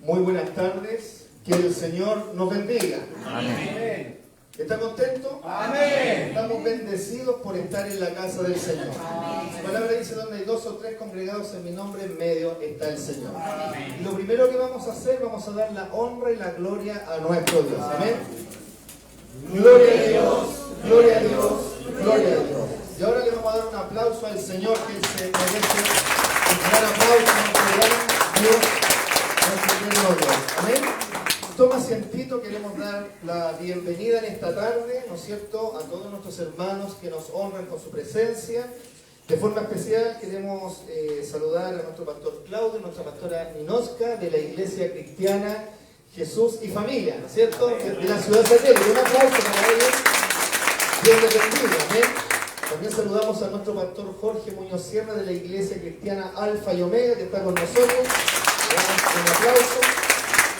Muy buenas tardes. Que el Señor nos bendiga. Amén. ¿Está contento? Amén. Estamos bendecidos por estar en la casa del Señor. Amén. Su palabra dice: donde hay 2 o 3 congregados en mi nombre, en medio está el Señor. Amén. Y lo primero que vamos a hacer, vamos a dar la honra y la gloria a nuestro Dios. Amén. Gloria a Dios, gloria a Dios, gloria a Dios. Y ahora le vamos a dar un aplauso al Señor, que se merece un gran aplauso a nuestro gran Dios, nuestro querido Dios. Amén. Toma asientito, queremos dar la bienvenida en esta tarde, ¿no es cierto?, a todos nuestros hermanos que nos honran con su presencia. De forma especial queremos saludar a nuestro pastor Claudio y nuestra pastora Ninoska de la Iglesia Cristiana Jesús y Familia, ¿no es cierto?, de la ciudad de Satélite. Un aplauso para ellos. Dios les bendiga, amén. También saludamos a nuestro pastor Jorge Muñoz Sierra de la Iglesia Cristiana Alfa y Omega, que está con nosotros. Le damos un aplauso.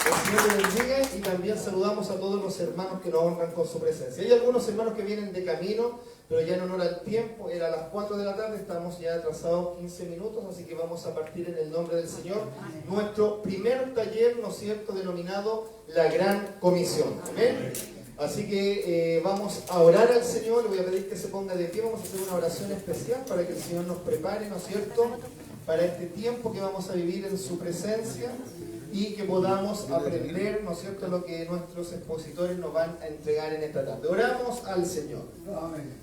El Señor le bendiga. Y también saludamos a todos los hermanos que nos honran con su presencia. Hay algunos hermanos que vienen de camino, pero ya en honor al tiempo, era a las 4 de la tarde, estamos ya atrasados 15 minutos, así que vamos a partir en el nombre del Señor. Nuestro primer taller, ¿no es cierto?, denominado La Gran Comisión. Amén. Así que vamos a orar al Señor. Le voy a pedir que se ponga de pie. Vamos a hacer una oración especial para que el Señor nos prepare, ¿no es cierto?, para este tiempo que vamos a vivir en su presencia y que podamos aprender, ¿no es cierto?, lo que nuestros expositores nos van a entregar en esta tarde. Oramos al Señor. Amén.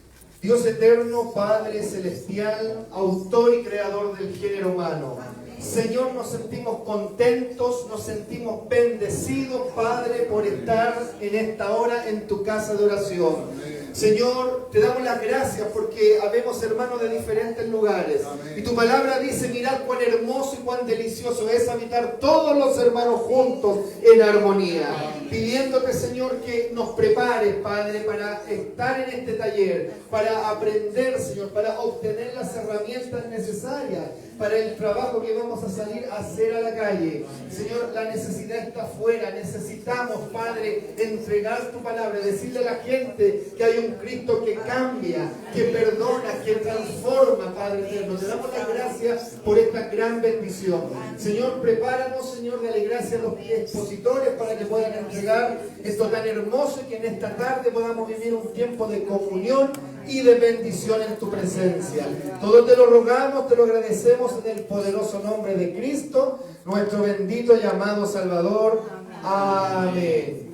Dios eterno, Padre celestial, autor y creador del género humano. Señor, nos sentimos contentos, nos sentimos bendecidos, Padre, por estar en esta hora en tu casa de oración. Señor, te damos las gracias porque habemos hermanos de diferentes lugares. Y tu palabra dice: mirad cuán hermoso y cuán delicioso es habitar todos los hermanos juntos en armonía. Pidiéndote, Señor, que nos prepares, Padre, para estar en este taller, para aprender, Señor, para obtener las herramientas necesarias para el trabajo que vamos a salir a hacer a la calle. Señor, la necesidad está afuera. Necesitamos, Padre, entregar tu palabra, decirle a la gente que hay un Cristo que cambia, que perdona, que transforma, Padre eterno. Te damos las gracias por esta gran bendición. Señor, prepáranos, Señor, dale gracias a los expositores para que puedan entregar esto tan hermoso y que en esta tarde podamos vivir un tiempo de comunión y de bendición en tu presencia. Todo te lo rogamos, te lo agradecemos en el poderoso nombre de Cristo, nuestro bendito y amado Salvador. Amén.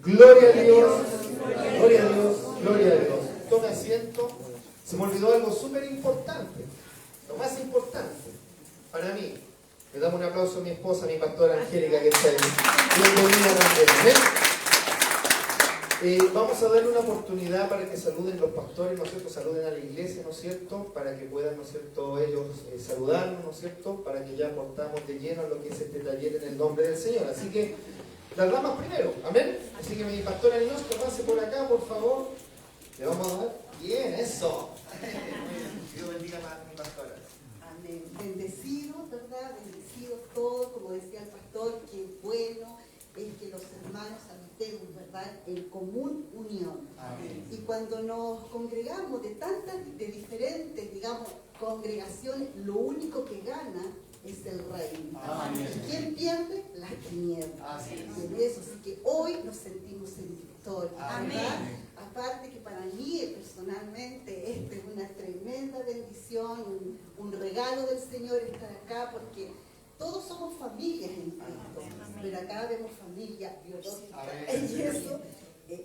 Gloria a Dios, gloria a Dios, gloria a Dios. Tome asiento. Se me olvidó algo súper importante, lo más importante para mí. Le damos un aplauso a mi esposa, a mi pastora Angélica, que está ahí. Bienvenida también. Vamos a darle una oportunidad para que saluden los pastores, ¿no es cierto? Saluden a la iglesia, ¿no es cierto? Para que puedan, ¿no es cierto?, ellos saludarnos, ¿no es cierto? Para que ya aportamos de lleno lo que es este taller en el nombre del Señor. Así que las damas primero, amén. Así que mi pastora Ninoska, pase por acá, por favor. Le vamos a dar. Bien, eso. Dios bendiga a mi pastora. Amén. Bendecidos, ¿verdad? Bendecidos todos, como decía el pastor, qué bueno es que los hermanos habitemos, ¿verdad?, en común unión. Amén. Y cuando nos congregamos de diferentes, digamos, congregaciones, lo único que gana es el reino. Amén. ¿Y quién pierde? Las tinieblas. Así es. Y en eso, así que hoy nos sentimos en victoria. Amén. ¿Verdad? Aparte que para mí personalmente esta es una tremenda bendición, un regalo del Señor estar acá, porque todos somos familias en Cristo, pero acá vemos familia biológica. Y eso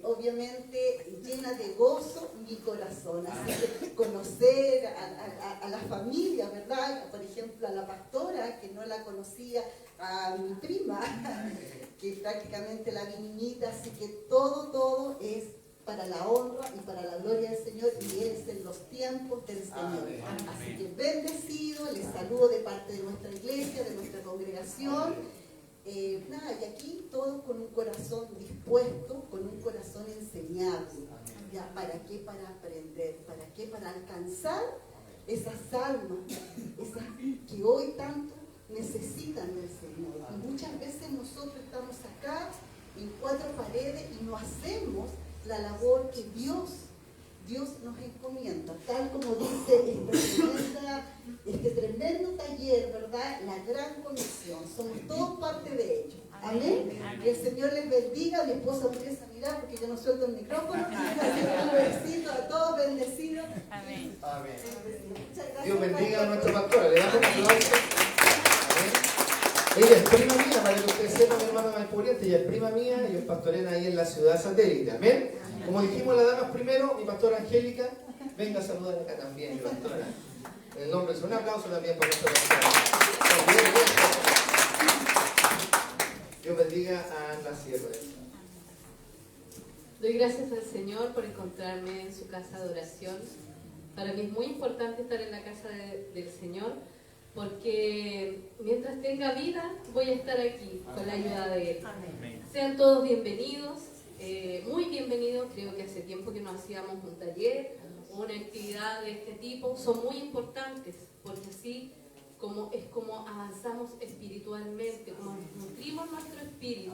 obviamente llena de gozo mi corazón. Así que conocer a la familia, ¿verdad? Por ejemplo, a la pastora, que no la conocía, a mi prima, que prácticamente la vi niñita, así que todo es para la honra y para la gloria del Señor, y es en los tiempos del Señor. Así que bendecido, les saludo de parte de nuestra iglesia, de nuestra congregación. Y aquí todos con un corazón dispuesto, con un corazón enseñable. ¿Ya? ¿Para qué? Para aprender. ¿Para qué? Para alcanzar esas almas, esas que hoy tanto necesitan del Señor. Y muchas veces nosotros estamos acá en 4 paredes y no hacemos la labor que Dios nos encomienda, tal como dice este tremendo taller, ¿verdad? La Gran Comisión. Somos todos parte de ello. Amén. Que el Señor les bendiga. Mi esposa empieza a mirar porque yo no suelto el micrófono. Así que un besito a todos, bendecidos. Amén. Amén. Muchas gracias. Dios bendiga a nuestra pastora. Le damos un aplauso. Amén. Ella es prima mía, para que ustedes sepan, mi hermano Maipuriente. Ella es prima mía y ellos pastorean ahí en la ciudad satélite. Amén. Como dijimos las damas primero, mi pastora Angélica, venga a saludar acá también, mi pastora. En el nombre de un aplauso también para nuestra pastora. Dios bendiga a la sierva. Doy gracias al Señor por encontrarme en su casa de oración. Para mí es muy importante estar en la casa del Señor, porque mientras tenga vida voy a estar aquí con la ayuda de Él. Sean todos bienvenidos, muy bienvenidos. Creo que hace tiempo que no hacíamos un taller o una actividad de este tipo. Son muy importantes, porque así es como avanzamos espiritualmente, como nutrimos nuestro espíritu.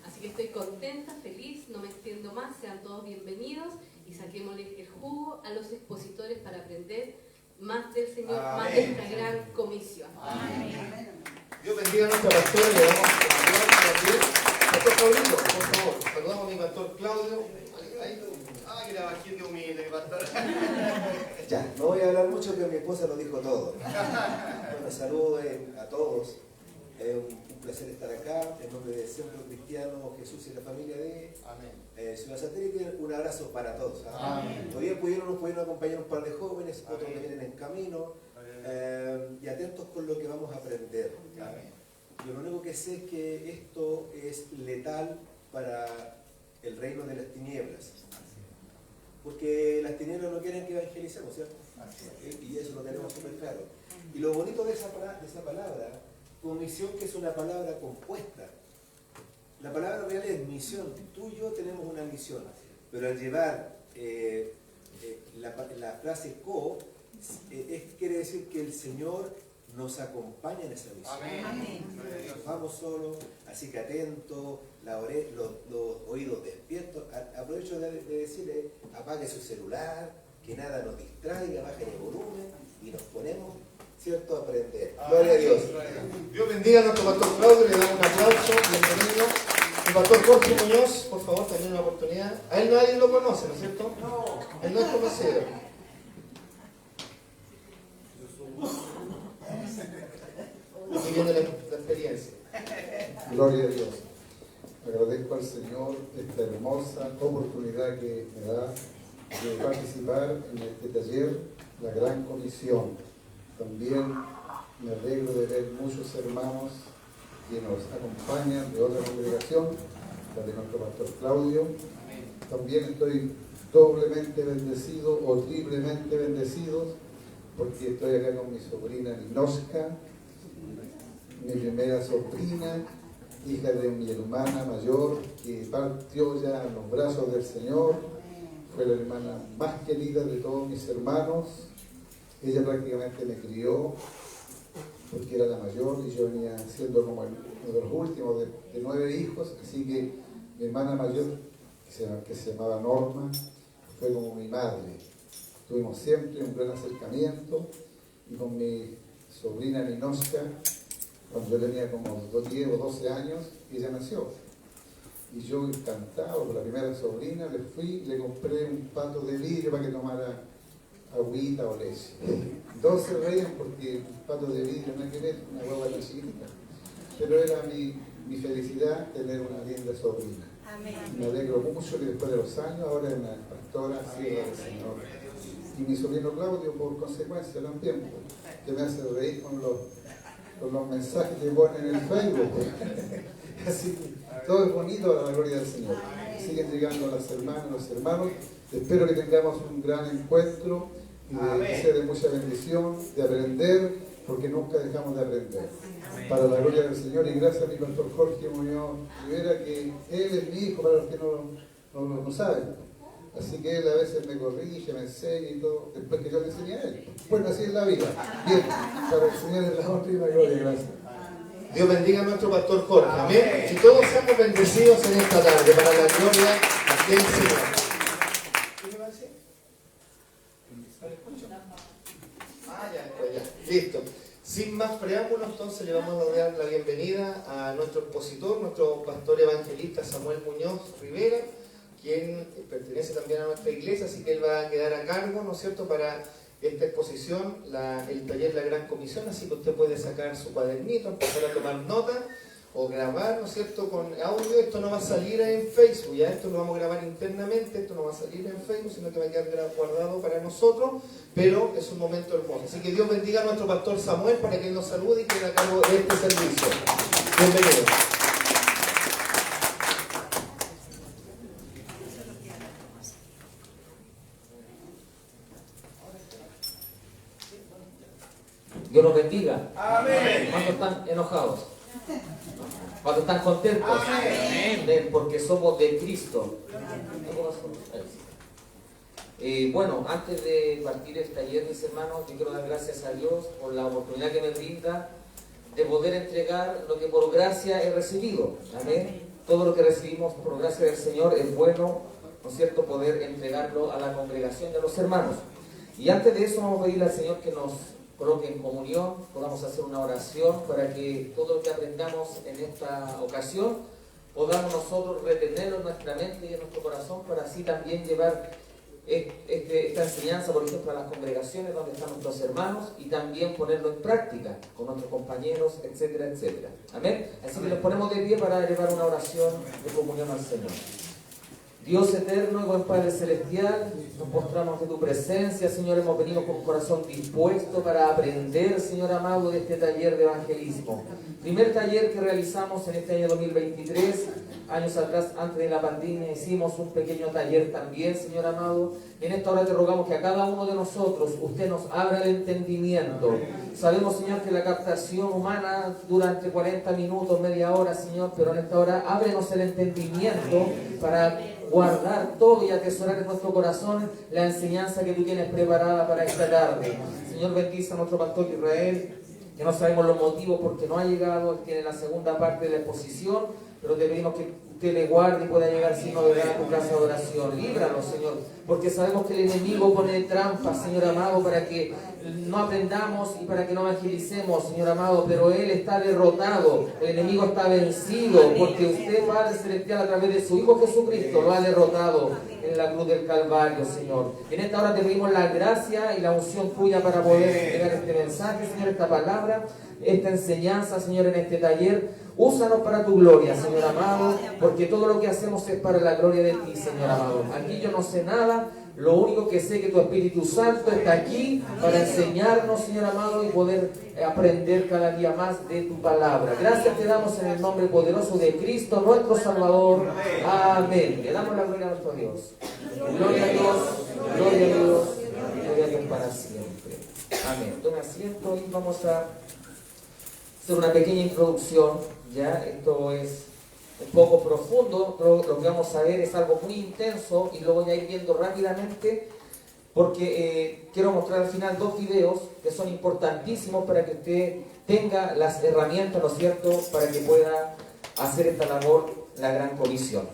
Así que estoy contenta, feliz, no me extiendo más. Sean todos bienvenidos y saquémosle el jugo a los expositores para aprender más del Señor, más de esta gran comisión. Amén. Dios bendiga a nuestra pastora y le damos un aplauso también. Pastor Claudito, por favor, saludamos a mi pastor Claudio. Ay, que la bajita humilde, mi pastor. Ya, no voy a hablar mucho que mi esposa lo dijo todo. Bueno, saludos a todos. Es un placer estar acá. En nombre de Centro Cristiano Jesús y la familia de Ciudad Satélite, un abrazo para todos. Amén. Todavía nos pudieron acompañar un par de jóvenes, otros que vienen en camino. Y atentos con lo que vamos a aprender. Yo lo único que sé es que esto es letal para el reino de las tinieblas. Porque las tinieblas no quieren que evangelicemos, ¿cierto? Y eso lo tenemos súper claro. Y lo bonito de esa palabra, comisión, que es una palabra compuesta. La palabra real es misión. Tú y yo tenemos una misión. Pero al llevar la frase co, quiere decir que el Señor nos acompaña en esa misión. Amén. Vamos solos, así que atentos, los oídos despiertos. Aprovecho de decirle, apague su celular, que nada nos distraiga, baje el volumen y nos ponemos, ¿cierto?, a aprender. Gloria a Dios. Dios bendiga a nuestro pastor Claudio, le damos un aplauso, bienvenido. El pastor Jorge Muñoz, por favor, también una oportunidad. A él nadie lo conoce, ¿no es cierto? No. Él no es conocido. Aquí viene la experiencia. Gloria a Dios. Agradezco al Señor esta hermosa oportunidad que me da de participar en este taller, la Gran Comisión. También me alegro de ver muchos hermanos que nos acompañan de otra congregación, la de nuestro pastor Claudio. También estoy doblemente bendecido o triplemente bendecido porque estoy acá con mi sobrina Ninoska, mi primera sobrina, hija de mi hermana mayor, que partió ya en los brazos del Señor. Fue la hermana más querida de todos mis hermanos. Ella prácticamente me crió, porque era la mayor y yo venía siendo como uno de los últimos de 9 hijos. Así que mi hermana mayor, que se llamaba Norma, fue como mi madre. Tuvimos siempre un gran acercamiento, y con mi sobrina Ninoska, cuando yo tenía como 10 o 12 años, ella nació. Y yo, encantado por la primera sobrina, le fui y le compré un pato de vidrio para que tomara agüita o leche. Todos se reían porque un pato de vidrio no hay que ver, una hueva tan chiquitita. Pero era mi felicidad tener una linda sobrina. Amén. Me alegro mucho que después de los años ahora es una pastora sierva del Señor. Y mi sobrino Claudio, por consecuencia, también, que me hace reír con los mensajes que ponen en el Facebook. Así que todo es bonito a la gloria del Señor. Siguen llegando las hermanas, los hermanos. Espero que tengamos un gran encuentro y que sea de mucha bendición, de aprender, porque nunca dejamos de aprender. Para la gloria del Señor, y gracias a mi pastor Jorge Muñoz Rivera, que él es mi hijo, para los que no saben. Así que él a veces me corrige, me enseña y todo, después que yo le enseñé a él. Bueno, así es la vida. Bien, para el Señor es la honra y la gloria. Gracias. Dios bendiga a nuestro pastor Jorge. Amén. Si todos seamos bendecidos en esta tarde, para la gloria del Señor. ¿Qué me va a decir? Ah, ya. Listo. Sin más preámbulos, entonces le vamos a dar la bienvenida a nuestro expositor, nuestro pastor evangelista Samuel Muñoz Rivera, quien pertenece también a nuestra iglesia, así que él va a quedar a cargo, ¿no es cierto?, para esta exposición, el taller La Gran Comisión, así que usted puede sacar su cuadernito, empezar a tomar nota o grabar, ¿no es cierto?, con audio. Esto no va a salir en Facebook, ya esto lo vamos a grabar internamente, esto no va a salir en Facebook, sino que va a quedar guardado para nosotros, pero es un momento hermoso. Así que Dios bendiga a nuestro pastor Samuel para que él nos salude y quede a cargo de este servicio. Bienvenido. Dios los bendiga. Amén. ¿Cuántos están enojados? ¿Cuántos están contentos? Amén. Porque somos de Cristo. Bueno, antes de partir el taller, mis hermanos, yo quiero dar gracias a Dios por la oportunidad que me brinda de poder entregar lo que por gracia he recibido. Amén. Todo lo que recibimos por gracia del Señor es bueno, ¿no es cierto?, poder entregarlo a la congregación de los hermanos. Y antes de eso vamos a pedirle al Señor que nos coloque en comunión, podamos hacer una oración para que todo lo que aprendamos en esta ocasión podamos nosotros retenerlo en nuestra mente y en nuestro corazón, para así también llevar esta enseñanza, por ejemplo, a las congregaciones donde están nuestros hermanos, y también ponerlo en práctica con nuestros compañeros, etcétera, etcétera. Amén. Así que nos ponemos de pie para llevar una oración de comunión al Señor. Dios eterno y buen Padre celestial, nos postramos ante tu presencia, Señor. Hemos venido con un corazón dispuesto para aprender, Señor amado, de este taller de evangelismo. Primer taller que realizamos en este año 2023. Años atrás, antes de la pandemia, hicimos un pequeño taller también, Señor amado. Y en esta hora te rogamos que a cada uno de nosotros usted nos abra el entendimiento. Sabemos, Señor, que la captación humana dura entre 40 minutos, media hora, Señor, pero en esta hora ábrenos el entendimiento para guardar todo y atesorar en nuestro corazón la enseñanza que tú tienes preparada para esta tarde. Señor, bendice a nuestro pastor Israel, que no sabemos los motivos porque no ha llegado. Él tiene la segunda parte de la exposición, pero te pedimos que usted le guarde y pueda llegar sin novedad a tu casa de oración. Líbranos, Señor, porque sabemos que el enemigo pone trampas, Señor amado, para que no aprendamos y para que no evangelicemos, Señor amado, pero Él está derrotado, el enemigo está vencido, porque usted, Padre Celestial, a través de su Hijo Jesucristo, lo ha derrotado en la cruz del Calvario, Señor. En esta hora te pedimos la gracia y la unción tuya para poder entregar este mensaje, Señor, esta palabra, esta enseñanza, Señor, en este taller. Úsanos para tu gloria, Señor amado, porque todo lo que hacemos es para la gloria de ti, Señor amado. Aquí yo no sé nada, lo único que sé es que tu Espíritu Santo está aquí para enseñarnos, Señor amado, y poder aprender cada día más de tu palabra. Gracias te damos en el nombre poderoso de Cristo, nuestro Salvador. Amén. Le damos la gloria a nuestro Dios. Gloria a Dios, gloria a Dios, gloria a Dios para siempre. Amén. Tome asiento y vamos a hacer una pequeña introducción. Ya, esto es un poco profundo, lo que vamos a ver es algo muy intenso y lo voy a ir viendo rápidamente porque quiero mostrar al final dos videos que son importantísimos para que usted tenga las herramientas, ¿no es cierto?, para que pueda hacer esta labor, la Gran Comisión.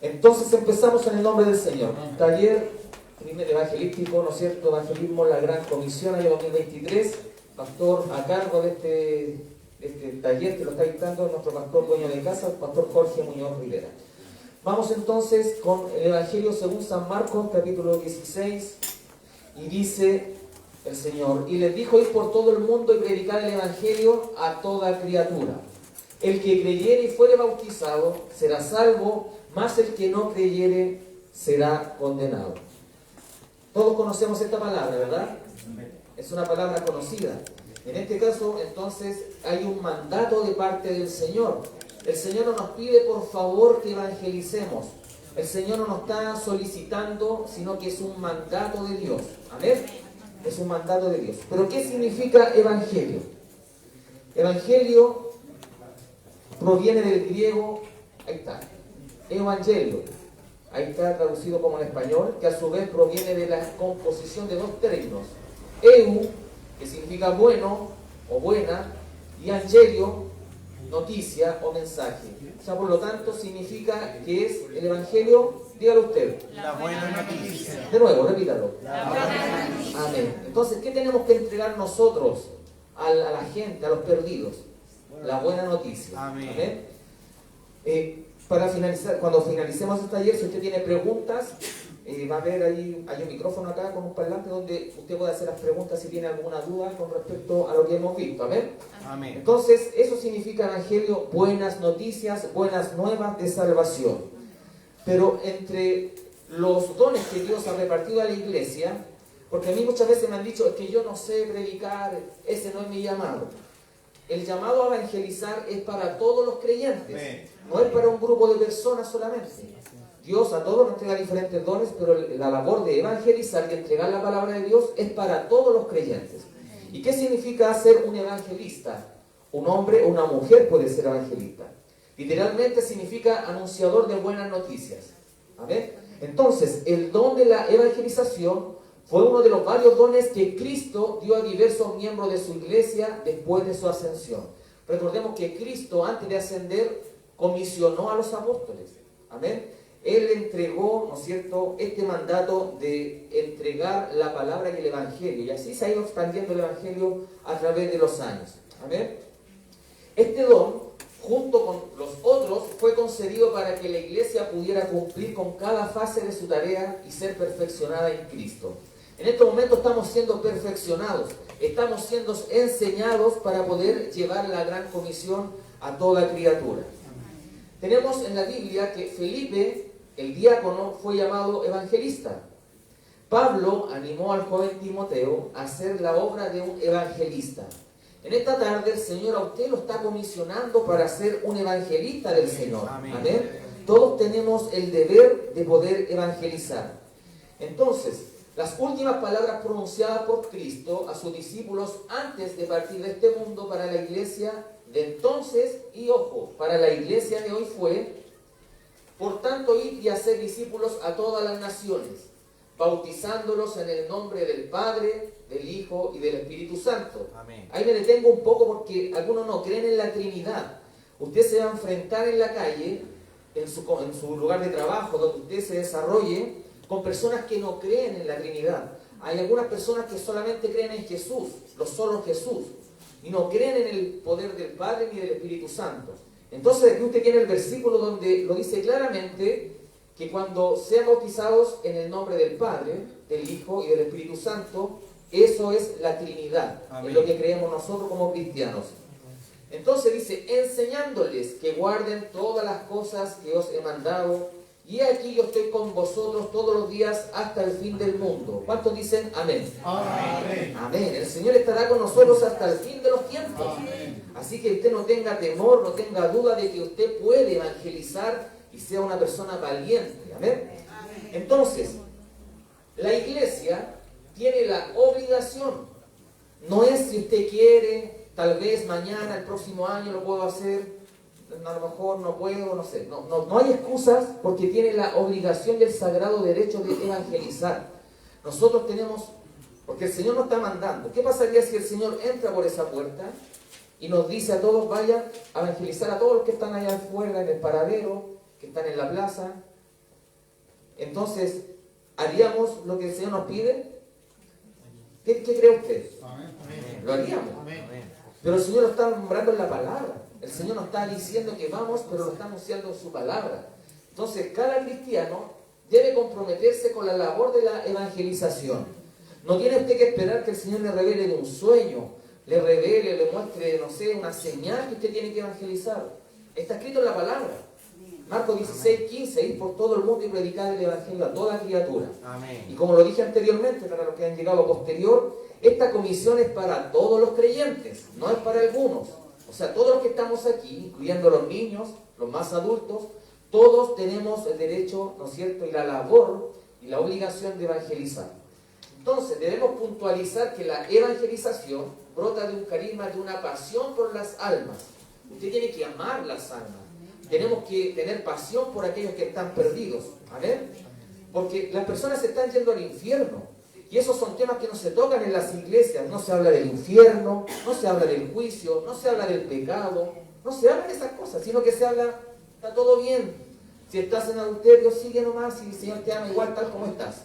Entonces empezamos en el nombre del Señor. Taller evangelístico, ¿no es cierto?, evangelismo, la Gran Comisión, año 2023, pastor a cargo de este taller que lo está dictando nuestro pastor dueño de casa, el pastor Jorge Muñoz Rivera. Vamos entonces con el Evangelio según San Marcos, capítulo 16, y dice el Señor: y les dijo: id por todo el mundo y predicad el Evangelio a toda criatura. El que creyere y fuere bautizado será salvo, mas el que no creyere será condenado. Todos conocemos esta palabra, ¿verdad? Es una palabra conocida. En este caso, entonces, hay un mandato de parte del Señor. El Señor no nos pide, por favor, que evangelicemos. El Señor no nos está solicitando, sino que es un mandato de Dios. Amén. Es un mandato de Dios. ¿Pero qué significa evangelio? Evangelio proviene del griego, ahí está, evangelio. Ahí está traducido como en español, que a su vez proviene de la composición de dos términos. Eu, que significa bueno o buena, y angelio, noticia o mensaje. O sea, por lo tanto, significa que es el Evangelio, dígalo usted. La buena noticia. De nuevo, repítalo. La buena noticia. Amén. Entonces, ¿qué tenemos que entregar nosotros a la gente, a los perdidos. La buena noticia. Amén. Amén. Para finalizar, cuando finalicemos el taller, si usted tiene preguntas, va a haber ahí, hay un micrófono acá con un parlante donde usted puede hacer las preguntas si tiene alguna duda con respecto a lo que hemos visto. Amén. Amén. Entonces, eso significa evangelio, buenas noticias, buenas nuevas de salvación. Pero entre los dones que Dios ha repartido a la iglesia, porque a mí muchas veces me han dicho, es que yo no sé predicar, ese no es mi llamado. El llamado a evangelizar es para todos los creyentes, no es para un grupo de personas solamente. Dios a todos nos entrega diferentes dones, pero la labor de evangelizar, de entregar la palabra de Dios, es para todos los creyentes. ¿Y qué significa ser un evangelista? Un hombre o una mujer puede ser evangelista. Literalmente significa anunciador de buenas noticias. ¿Amén? Entonces, el don de la evangelización fue uno de los varios dones que Cristo dio a diversos miembros de su iglesia después de su ascensión. Recordemos que Cristo, antes de ascender, comisionó a los apóstoles. Amén. Él entregó, ¿no es cierto?, este mandato de entregar la palabra y el evangelio. Y así se ha ido expandiendo el evangelio a través de los años. Amén. Este don, junto con los otros, fue concedido para que la iglesia pudiera cumplir con cada fase de su tarea y ser perfeccionada en Cristo. En este momento estamos siendo perfeccionados, estamos siendo enseñados para poder llevar la gran comisión a toda criatura. Tenemos en la Biblia que Felipe, el diácono, fue llamado evangelista. Pablo animó al joven Timoteo a hacer la obra de un evangelista. En esta tarde el Señor a usted lo está comisionando para ser un evangelista del Señor. Amén. Todos tenemos el deber de poder evangelizar. Entonces, las últimas palabras pronunciadas por Cristo a sus discípulos antes de partir de este mundo para la iglesia de entonces, y ojo, para la iglesia de hoy fue: por tanto, id y hacer discípulos a todas las naciones, bautizándolos en el nombre del Padre, del Hijo y del Espíritu Santo. Amén. Ahí me detengo un poco porque algunos no creen en la Trinidad. Usted se va a enfrentar en la calle, en su lugar de trabajo, donde usted se desarrolle, con personas que no creen en la Trinidad. Hay algunas personas que solamente creen en Jesús, lo solo Jesús, y no creen en el poder del Padre ni del Espíritu Santo. Entonces aquí usted tiene el versículo donde lo dice claramente, que cuando sean bautizados en el nombre del Padre, del Hijo y del Espíritu Santo, eso es la Trinidad. Amén. Es lo que creemos nosotros como cristianos. Entonces dice, enseñándoles que guarden todas las cosas que os he mandado, y aquí yo estoy con vosotros todos los días hasta el fin del mundo. ¿Cuántos dicen amén? Amén. Amén. El Señor estará con nosotros hasta el fin de los tiempos. Amén. Así que usted no tenga temor, no tenga duda de que usted puede evangelizar y sea una persona valiente. Amén. Amén. Entonces, la iglesia tiene la obligación. No es si usted quiere, tal vez mañana, el próximo año lo puedo hacer. A lo mejor no puedo, no sé. No hay excusas, porque tiene la obligación y el sagrado derecho de evangelizar. Nosotros tenemos, porque el Señor nos está mandando. ¿Qué pasaría si el Señor entra por esa puerta y nos dice a todos, vayan a evangelizar a todos los que están allá afuera, en el paradero, que están en la plaza? Entonces, ¿haríamos lo que el Señor nos pide? ¿Qué cree usted? Amén. Lo haríamos. Amén. Pero el Señor lo está nombrando en la palabra. El Señor nos está diciendo que vamos, pero lo está anunciando en su palabra. Entonces, cada cristiano debe comprometerse con la labor de la evangelización. No tiene usted que esperar que el Señor le revele de un sueño, le revele, le muestre, no sé, una señal que usted tiene que evangelizar. Está escrito en la palabra. Marcos 16:15, ir por todo el mundo y predicar el evangelio a toda criatura. Amén. Y como lo dije anteriormente, para los que han llegado posterior, esta comisión es para todos los creyentes, no es para algunos. O sea, todos los que estamos aquí, incluyendo los niños, los más adultos, todos tenemos el derecho, ¿no es cierto?, y la labor y la obligación de evangelizar. Entonces, debemos puntualizar que la evangelización brota de un carisma, de una pasión por las almas. Usted tiene que amar las almas. Tenemos que tener pasión por aquellos que están perdidos. Amén. Porque las personas se están yendo al infierno. Y esos son temas que no se tocan en las iglesias. No se habla del infierno, no se habla del juicio, no se habla del pecado, no se habla de esas cosas, sino que se habla, está todo bien. Si estás en adulterio, sigue nomás, y el Señor te ama igual tal como estás.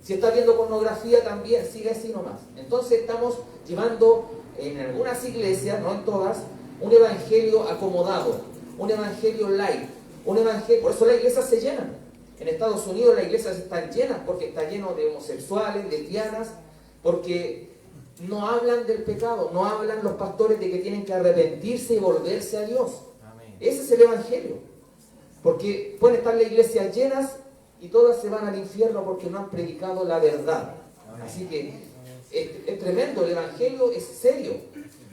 Si estás viendo pornografía, también sigue así nomás. Entonces estamos llevando en algunas iglesias, no en todas, un evangelio acomodado, un evangelio light, un evangelio, por eso las iglesias se llenan. En Estados Unidos las iglesias están llenas porque está lleno de homosexuales, lesbianas, porque no hablan del pecado, no hablan los pastores de que tienen que arrepentirse y volverse a Dios. Amén. Ese es el evangelio. Porque pueden estar las iglesias llenas y todas se van al infierno porque no han predicado la verdad. Así que es tremendo, el evangelio es serio,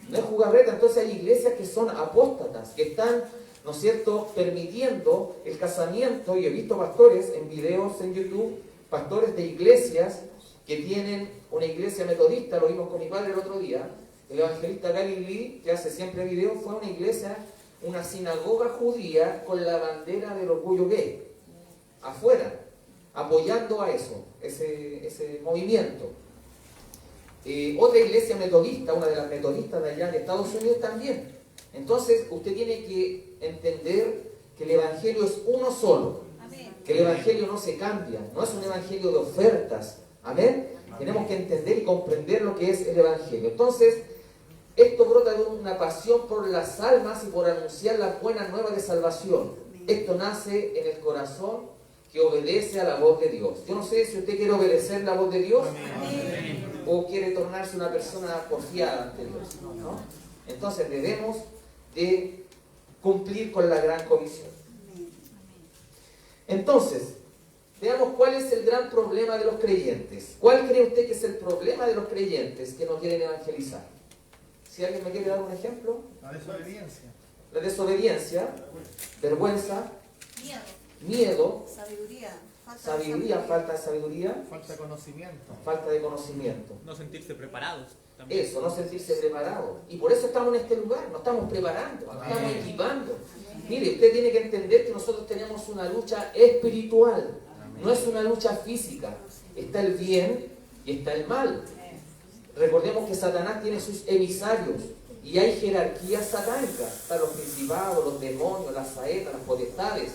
no es jugarreta. Entonces hay iglesias que son apóstatas, que están, ¿no es cierto?, permitiendo el casamiento. Y he visto pastores en videos en YouTube, pastores de iglesias que tienen una iglesia metodista, lo vimos con mi padre el otro día, el evangelista Gary Lee, que hace siempre videos, fue a una iglesia, una sinagoga judía con la bandera del orgullo gay, afuera, apoyando a eso, ese movimiento. Otra iglesia metodista, una de las metodistas de allá en Estados Unidos también. Entonces usted tiene que entender que el evangelio es uno solo, que el evangelio no se cambia, no es un evangelio de ofertas. Amén. Tenemos que entender y comprender lo que es el evangelio. Entonces, esto brota de una pasión por las almas y por anunciar las buenas nuevas de salvación. Esto nace en el corazón que obedece a la voz de Dios. Yo no sé si usted quiere obedecer la voz de Dios o quiere tornarse una persona porfiada ante Dios, ¿no? Entonces debemos de cumplir con la gran comisión. Entonces, veamos cuál es el gran problema de los creyentes. ¿Cuál cree usted que es el problema de los creyentes que no quieren evangelizar? Si alguien me quiere dar un ejemplo. La desobediencia. La desobediencia, vergüenza, miedo, sabiduría, falta de sabiduría, Falta de conocimiento. falta de conocimiento. No sentirse preparados también. Eso, no sentirse preparados. Y por eso estamos en este lugar, nos estamos preparando, nos estamos equipando. Mire, usted tiene que entender que nosotros tenemos una lucha espiritual, no es una lucha física. Está el bien y está el mal. Recordemos que Satanás tiene sus emisarios y hay jerarquías satánicas. Están los principados, los demonios, las saetas, las potestades.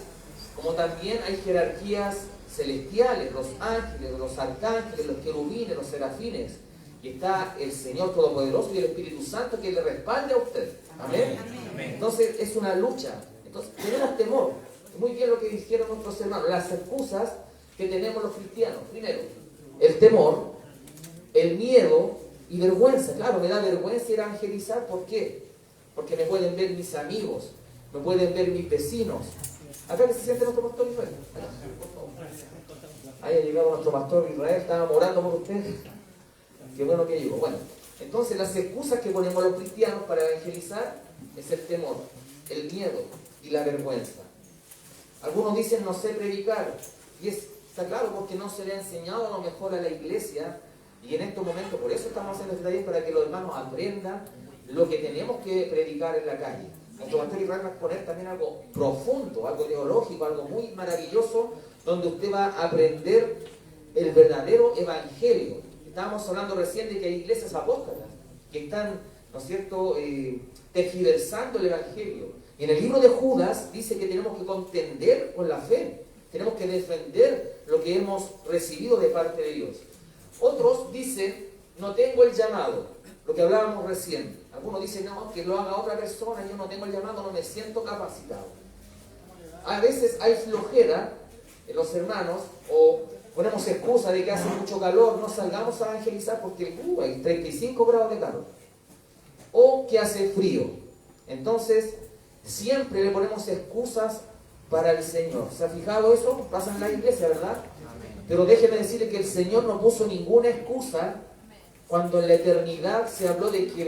Como también hay jerarquías celestiales, los ángeles, los arcángeles, los querubines, los serafines. Y está el Señor Todopoderoso y el Espíritu Santo que le respalde a usted. Amén. Entonces es una lucha. Entonces tenemos temor. Muy bien lo que dijeron nuestros hermanos. Las excusas que tenemos los cristianos. Primero, el temor, el miedo y vergüenza. Claro, me da vergüenza ir a evangelizar. ¿Por qué? Porque me pueden ver mis amigos, me pueden ver mis vecinos. Acá que se siente nuestro pastor Israel. Ahí ha llegado nuestro pastor Israel, estaba orando por ustedes. Qué bueno que llegó. Bueno, entonces las excusas que ponemos los cristianos para evangelizar es el temor, el miedo y la vergüenza. Algunos dicen no sé predicar, y está claro porque no se le ha enseñado a lo mejor a la iglesia, y en estos momentos por eso estamos haciendo este taller, para que los hermanos aprendan lo que tenemos que predicar en la calle. Nuestro pastor Israel va a exponer también algo profundo, algo teológico, algo muy maravilloso, donde usted va a aprender el verdadero evangelio. Estábamos hablando recién de que hay iglesias apóstolas que están, ¿no es cierto?, tergiversando el evangelio. Y en el libro de Judas dice que tenemos que contender con la fe, tenemos que defender lo que hemos recibido de parte de Dios. Otros dicen, no tengo el llamado, lo que hablábamos recién. Algunos dicen, no, que lo haga otra persona, yo no tengo el llamado, no me siento capacitado. A veces hay flojera en los hermanos, o ponemos excusa de que hace mucho calor, no salgamos a evangelizar porque hay 35 grados de calor. O que hace frío. Entonces, siempre le ponemos excusas para el Señor. ¿Se ha fijado eso? Pasa en la iglesia, ¿verdad? Pero déjeme decirle que el Señor no puso ninguna excusa cuando en la eternidad se habló de que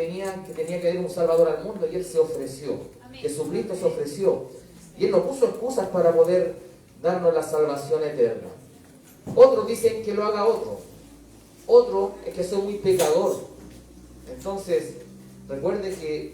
tenía que haber un Salvador al mundo, y Él se ofreció. Jesucristo se ofreció. Y Él no puso excusas para poder darnos la salvación eterna. Otros dicen que lo haga otro. Otro es que soy muy pecador. Entonces, recuerde que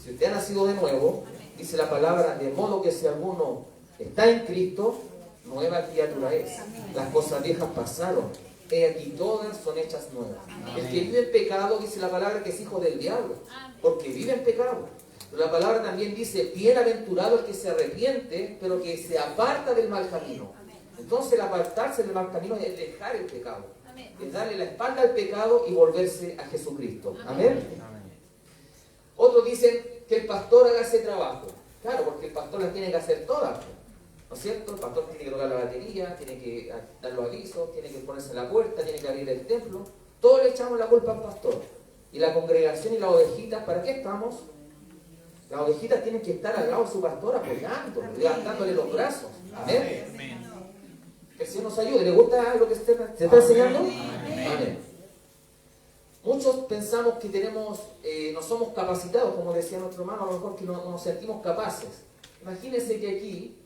si usted ha nacido de nuevo, dice la palabra, de modo que si alguno está en Cristo, nueva criatura es. Las cosas viejas pasaron, he aquí todas son hechas nuevas. El que vive en pecado, dice la palabra, que es hijo del diablo, porque vive en pecado. Pero la palabra también dice, bienaventurado el que se arrepiente, pero que se aparta del mal camino. Entonces el apartarse del mal camino es dejar el pecado, es darle la espalda al pecado y volverse a Jesucristo. Amén. Otros dicen que el pastor haga ese trabajo. Claro, porque el pastor las tiene que hacer todas, ¿no es cierto? El pastor tiene que tocar la batería, tiene que dar los avisos, tiene que ponerse en la puerta, tiene que abrir el templo. Todos le echamos la culpa al pastor. Y la congregación y las ovejitas, ¿para qué estamos? Las ovejitas tienen que estar al lado de su pastor apoyándole, levantándole los brazos. Amén. Que el Señor nos ayude. ¿Le gusta lo que se está enseñando? Amén. Muchos pensamos que no somos capacitados, como decía nuestro hermano, a lo mejor que no nos sentimos capaces. Imagínense que aquí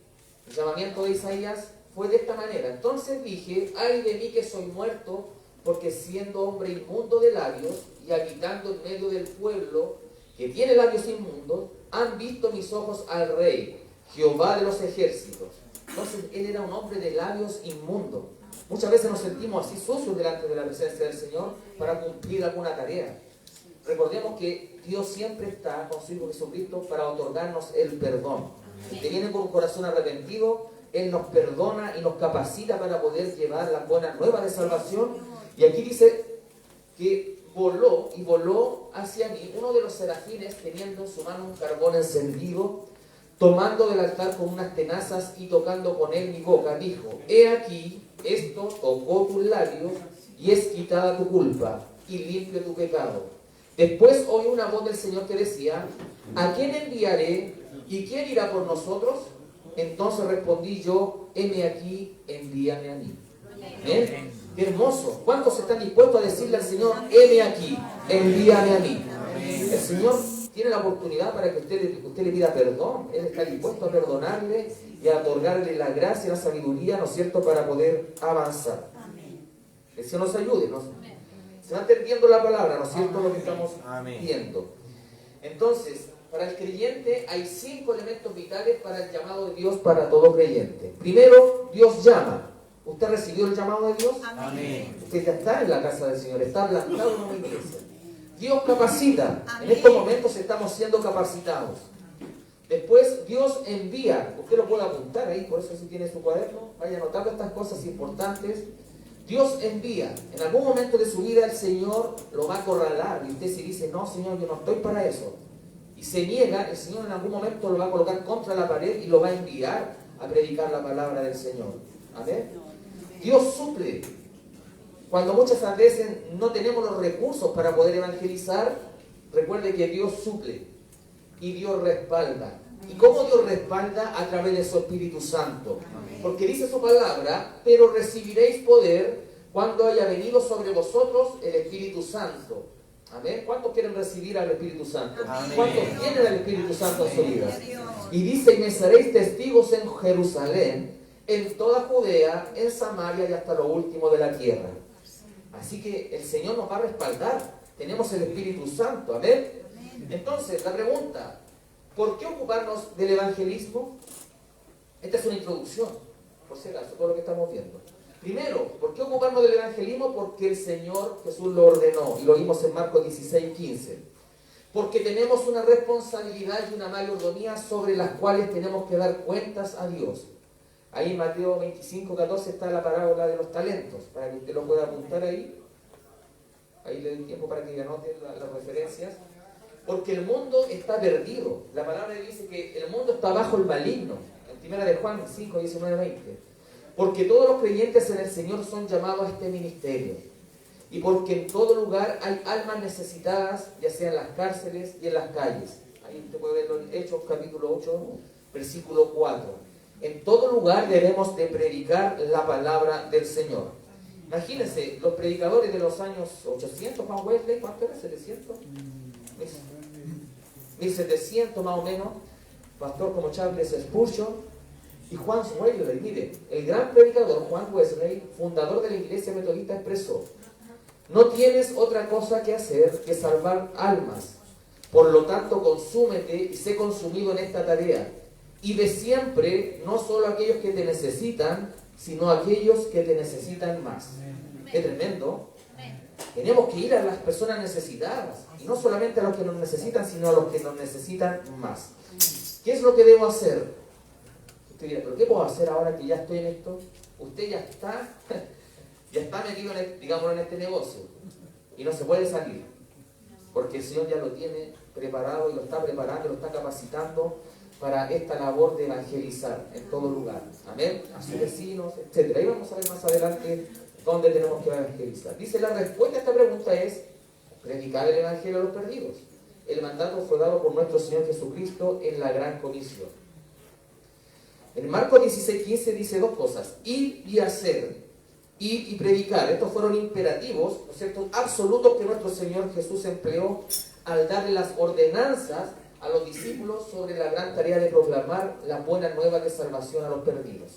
el llamamiento de Isaías fue de esta manera. Entonces dije, ay de mí que soy muerto, porque siendo hombre inmundo de labios y habitando en medio del pueblo que tiene labios inmundos, han visto mis ojos al Rey, Jehová de los ejércitos. Entonces él era un hombre de labios inmundos. Muchas veces nos sentimos así sucios delante de la presencia del Señor para cumplir alguna tarea. Recordemos que Dios siempre está con su Hijo Jesucristo para otorgarnos el perdón. Si te viene con un corazón arrepentido, Él nos perdona y nos capacita para poder llevar las buenas nuevas de salvación. Y aquí dice que voló hacia mí uno de los serafines teniendo en su mano un carbón encendido, tomando del altar con unas tenazas y tocando con él mi boca, dijo, he aquí, esto tocó tus labios y es quitada tu culpa y limpio tu pecado. Después oí una voz del Señor que decía, ¿a quién enviaré y quién irá por nosotros? Entonces respondí yo, heme aquí, envíame a mí. ¿Ven? ¡Qué hermoso! ¿Cuántos están dispuestos a decirle al Señor, heme aquí, envíame a mí? El Señor tiene la oportunidad para que usted le pida perdón. Él está dispuesto a perdonarle y a otorgarle la gracia y la sabiduría, ¿no es cierto?, para poder avanzar. Que el Señor nos ayude, ¿no? Se va entendiendo la palabra, ¿no es cierto?, lo que estamos viendo. Entonces, para el creyente hay 5 elementos vitales para el llamado de Dios para todo creyente. Primero, Dios llama. ¿Usted recibió el llamado de Dios? Amén. Usted ya está en la casa del Señor, está plantado en una iglesia. Dios capacita. En estos momentos estamos siendo capacitados. Después Dios envía. Usted lo puede apuntar ahí, por eso si tiene su cuaderno, vaya anotando estas cosas importantes. Dios envía. En algún momento de su vida el Señor lo va a acorralar. Y usted si dice, no Señor, yo no estoy para eso, y se niega, el Señor en algún momento lo va a colocar contra la pared y lo va a enviar a predicar la palabra del Señor. Amén. Dios suple. Cuando muchas veces no tenemos los recursos para poder evangelizar, recuerde que Dios suple y Dios respalda. ¿Y cómo Dios respalda? A través de su Espíritu Santo. Porque dice su palabra, pero recibiréis poder cuando haya venido sobre vosotros el Espíritu Santo. Amén. ¿Cuántos quieren recibir al Espíritu Santo? Amén. ¿Cuántos tienen al Espíritu Santo en su vida? Y dice, y me seréis testigos en Jerusalén, en toda Judea, en Samaria y hasta lo último de la tierra. Así que el Señor nos va a respaldar. Tenemos el Espíritu Santo. Amén. Entonces, la pregunta, ¿por qué ocuparnos del evangelismo? Esta es una introducción, por si acaso, todo lo que estamos viendo. Primero, ¿por qué ocuparnos del evangelismo? Porque el Señor Jesús lo ordenó, y lo vimos en Marcos 16:15. Porque tenemos una responsabilidad y una mayordomía sobre las cuales tenemos que dar cuentas a Dios. Ahí en Mateo 25:14 está la parábola de los talentos, para que usted lo pueda apuntar ahí. Ahí le doy tiempo para que anoten las referencias. Porque el mundo está perdido. La palabra dice que el mundo está bajo el maligno. En primera de Juan 5:19-20. Porque todos los creyentes en el Señor son llamados a este ministerio. Y porque en todo lugar hay almas necesitadas, ya sea en las cárceles y en las calles. Ahí usted puede verlo en Hechos capítulo 8, versículo 4. En todo lugar debemos de predicar la palabra del Señor. Imagínense, los predicadores de los años 800, Juan Wesley, ¿cuánto era? ¿700? 1700 más o menos, pastor como Charles Spurgeon y Juan Wesley. Mire, el gran predicador Juan Wesley, fundador de la iglesia metodista, expresó: no tienes otra cosa que hacer que salvar almas, por lo tanto consúmete y sé consumido en esta tarea, y de siempre, no solo aquellos que te necesitan, sino aquellos que te necesitan más. Qué tremendo. Tenemos que ir a las personas necesitadas, y no solamente a los que nos necesitan, sino a los que nos necesitan más. ¿Qué es lo que debo hacer? Usted dirá, ¿pero qué puedo hacer ahora que ya estoy en esto? Usted ya está metido en este negocio y no se puede salir. porque el Señor ya lo tiene preparado y lo está preparando, lo está capacitando para esta labor de evangelizar en todo lugar. Amén. A sus vecinos, etc. Ahí vamos a ver más adelante dónde tenemos que evangelizar. Dice, la respuesta a esta pregunta es predicar el evangelio a los perdidos. El mandato fue dado por nuestro Señor Jesucristo en la gran comisión. En Marcos 16:15 dice dos cosas: ir y hacer, ir y predicar. Estos fueron imperativos, ¿no es cierto?, absolutos que nuestro Señor Jesús empleó al darle las ordenanzas a los discípulos sobre la gran tarea de proclamar la buena nueva de salvación a los perdidos.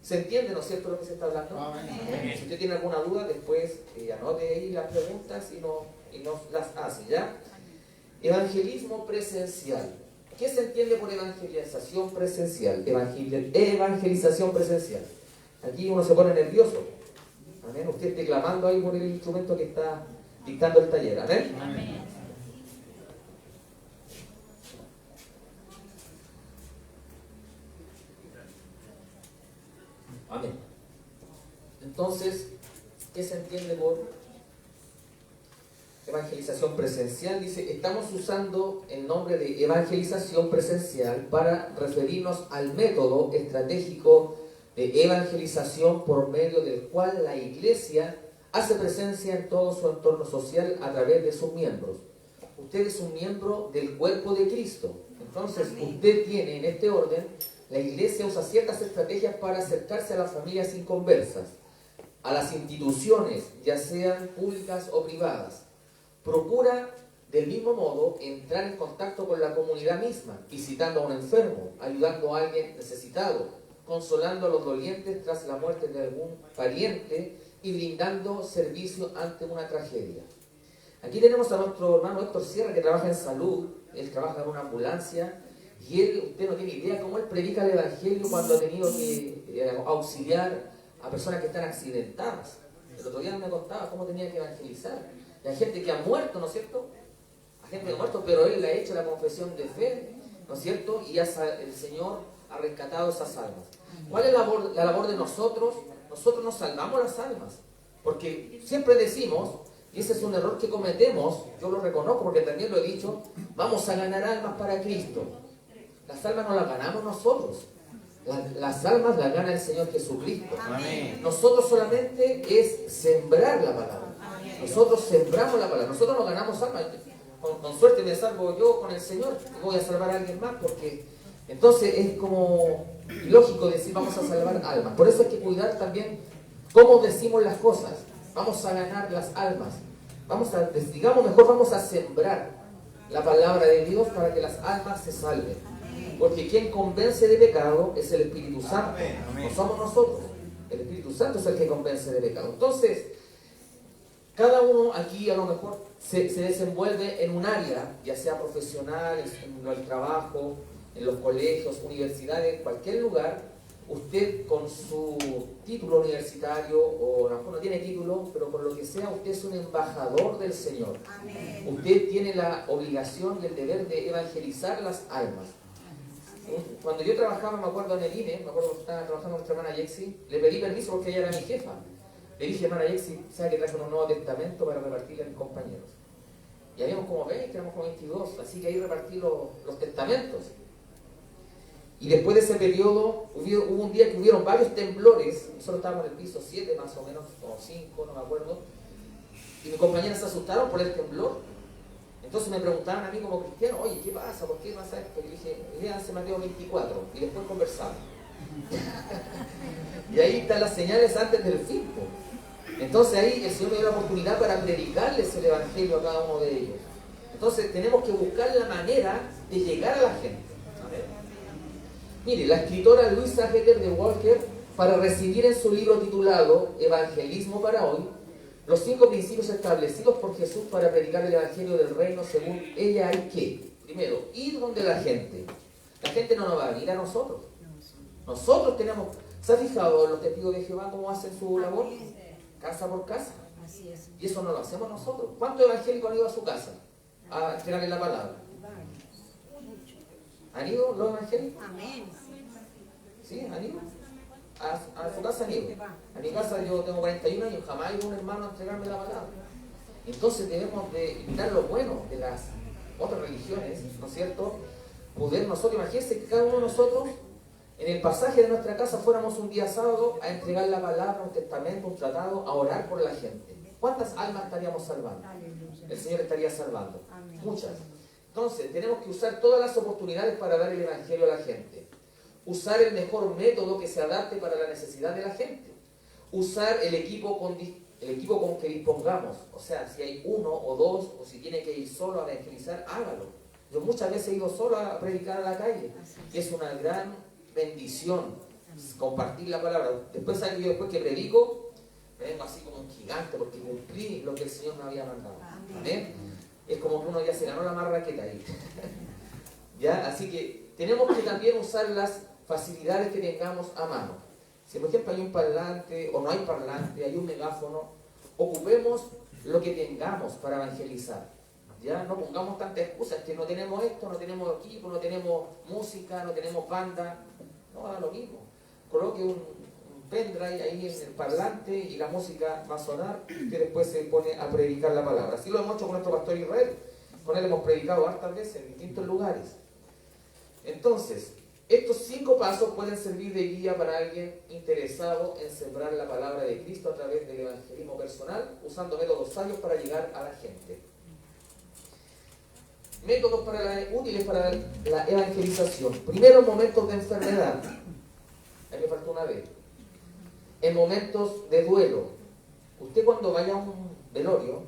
¿Se entiende, no es cierto, lo que se está hablando? Amén. Si usted tiene alguna duda, después anote ahí las preguntas y nos las hace, ¿ya? Evangelismo presencial. ¿Qué se entiende por evangelización presencial? Evangelización presencial. Aquí uno se pone nervioso. Amén. Usted esté clamando ahí por el instrumento que está dictando el taller. Amén. Amén. Amén. Entonces, ¿qué se entiende por evangelización presencial? Dice, estamos usando el nombre de evangelización presencial para referirnos al método estratégico de evangelización por medio del cual la Iglesia hace presencia en todo su entorno social a través de sus miembros. Usted es un miembro del cuerpo de Cristo. Entonces, usted tiene en este orden, la Iglesia usa ciertas estrategias para acercarse a las familias inconversas, a las instituciones, ya sean públicas o privadas. Procura, del mismo modo, entrar en contacto con la comunidad misma, visitando a un enfermo, ayudando a alguien necesitado, consolando a los dolientes tras la muerte de algún pariente y brindando servicio ante una tragedia. Aquí tenemos a nuestro hermano Héctor Sierra, que trabaja en salud. Él trabaja en una ambulancia y usted no tiene idea cómo él predica el evangelio cuando ha tenido que auxiliar a personas que están accidentadas. El otro día me contaba cómo tenía que evangelizar. Y hay gente que ha muerto, ¿no es cierto? Hay gente que ha muerto, pero él le ha hecho la confesión de fe, ¿no es cierto? Y el Señor ha rescatado esas almas. ¿Cuál es la labor de nosotros? Nosotros nos salvamos las almas. Porque siempre decimos, y ese es un error que cometemos, yo lo reconozco porque también lo he dicho, vamos a ganar almas para Cristo. Las almas no las ganamos nosotros. Las almas las gana el Señor Jesucristo. Amén. Nosotros solamente es sembrar la palabra. Nosotros sembramos la palabra. Nosotros no ganamos almas. Con suerte me salvo yo con el Señor. Voy a salvar a alguien más porque entonces es como ilógico decir vamos a salvar almas. Por eso hay que cuidar también cómo decimos las cosas. Vamos a ganar las almas. Digamos mejor, vamos a sembrar la palabra de Dios para que las almas se salven. Porque quien convence de pecado es el Espíritu Santo. No somos nosotros. El Espíritu Santo es el que convence de pecado. Entonces, cada uno aquí a lo mejor se desenvuelve en un área, ya sea profesional, en el trabajo, en los colegios, universidades, en cualquier lugar. Usted con su título universitario, o a lo mejor no tiene título, pero por lo que sea, usted es un embajador del Señor. Amén. Usted tiene la obligación y el deber de evangelizar las almas. Cuando yo trabajaba, me acuerdo en el INE, me acuerdo que estaba trabajando con nuestra hermana Yexi, le pedí permiso porque ella era mi jefa. Le dije, hermana Yexi, ¿sabe que traje un Nuevo Testamento para repartirle a mis compañeros? Y habíamos como 20, éramos como 22, así que ahí repartí los testamentos. Y después de ese periodo, hubo un día que hubieron varios temblores, nosotros estábamos en el piso 7 más o menos, o 5, no me acuerdo, y mis compañeras se asustaron por el temblor. Entonces me preguntaban a mí como cristiano, oye, ¿qué pasa? ¿Por qué pasa esto? Y dije, léanse Mateo 24, y después conversamos. Y ahí están las señales antes del fin. Entonces ahí el Señor me dio la oportunidad para predicarles el Evangelio a cada uno de ellos. Entonces tenemos que buscar la manera de llegar a la gente. Mire, la escritora Louisa Heather de Walker, para recibir en su libro titulado Evangelismo para hoy, los 5 principios establecidos por Jesús para predicar el Evangelio del Reino, según ella hay que, primero, ir donde la gente. La gente no nos va a venir a nosotros. Nosotros tenemos, ¿se ha fijado los testigos de Jehová cómo hacen su labor? Casa por casa. Y eso no lo hacemos nosotros. ¿Cuántos evangélicos han ido a su casa a entregarle la palabra? ¿Han ido los evangélicos? Amén. ¿Sí? ¿Han ido? A su casa han ido. A mi casa yo tengo 41 años, jamás he ido un hermano a entregarme la palabra. Entonces debemos de imitar lo bueno de las otras religiones, ¿no es cierto? Poder nosotros, imagínense que cada uno de nosotros, en el pasaje de nuestra casa, fuéramos un día sábado a entregar la palabra, un testamento, un tratado, a orar por la gente. ¿Cuántas almas estaríamos salvando? El Señor estaría salvando. Muchas. Entonces, tenemos que usar todas las oportunidades para dar el Evangelio a la gente. Usar el mejor método que se adapte para la necesidad de la gente. Usar el equipo con que dispongamos. O sea, si hay uno o dos, o si tiene que ir solo a evangelizar, hágalo. Yo muchas veces he ido solo a predicar a la calle. Y es una gran bendición compartir la palabra. Después yo después que predico, me vengo así como un gigante porque cumplí lo que el Señor me había mandado. ¿Amén? Es como que uno ya se ganó la marraqueta ahí. ¿Ya? Así que tenemos que también usar las facilidades que tengamos a mano. Si por ejemplo hay un parlante o no hay parlante, hay un megáfono, ocupemos lo que tengamos para evangelizar. ¿Ya? No pongamos tantas excusas, que no tenemos esto, no tenemos equipo, no tenemos música, no tenemos banda. No, haga lo mismo. Coloque un pendrive ahí en el parlante y la música va a sonar, que después se pone a predicar la palabra. Así lo hemos hecho con nuestro pastor Israel. Con él hemos predicado hartas veces en distintos lugares. Entonces, estos 5 pasos pueden servir de guía para alguien interesado en sembrar la palabra de Cristo a través del evangelismo personal, usando métodos sabios para llegar a la gente. Métodos útiles para la evangelización. Primero, en momentos de enfermedad. Ahí me faltó una vez. En momentos de duelo. Usted cuando vaya a un velorio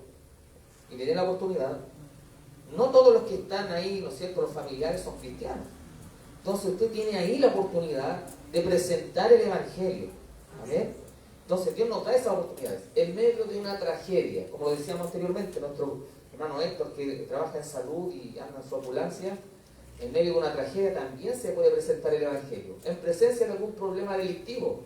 y le dé la oportunidad, no todos los que están ahí, ¿no es cierto?, los familiares son cristianos. Entonces usted tiene ahí la oportunidad de presentar el Evangelio. ¿Amén? Entonces Dios nos da esas oportunidades. En medio de una tragedia, como lo decíamos anteriormente, nuestro hermano Héctor, que trabaja en salud y anda en su ambulancia, en medio de una tragedia también se puede presentar el Evangelio. En presencia de algún problema delictivo,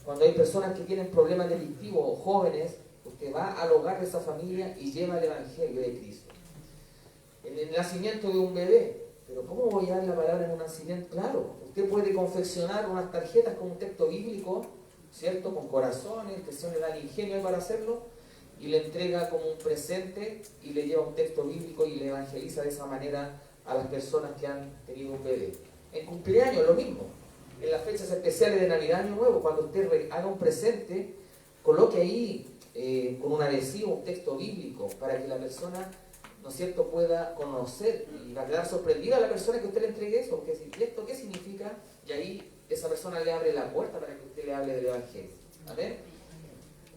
cuando hay personas que tienen problemas delictivos o jóvenes, usted va al hogar de esa familia y lleva el Evangelio de Cristo. En el nacimiento de un bebé, pero ¿cómo voy a dar la palabra en un nacimiento? Claro, usted puede confeccionar unas tarjetas con un texto bíblico, ¿cierto? Con corazones, que se le da el ingenio para hacerlo, y le entrega como un presente y le lleva un texto bíblico y le evangeliza de esa manera a las personas que han tenido un bebé. En cumpleaños lo mismo, en las fechas especiales de Navidad, Año Nuevo, cuando usted haga un presente, coloque ahí con un adhesivo un texto bíblico para que la persona, ¿no es cierto?, pueda conocer y va a quedar sorprendida a la persona que usted le entregue eso, porque ¿y esto qué significa? Y ahí esa persona le abre la puerta para que usted le hable del Evangelio. ¿Amén?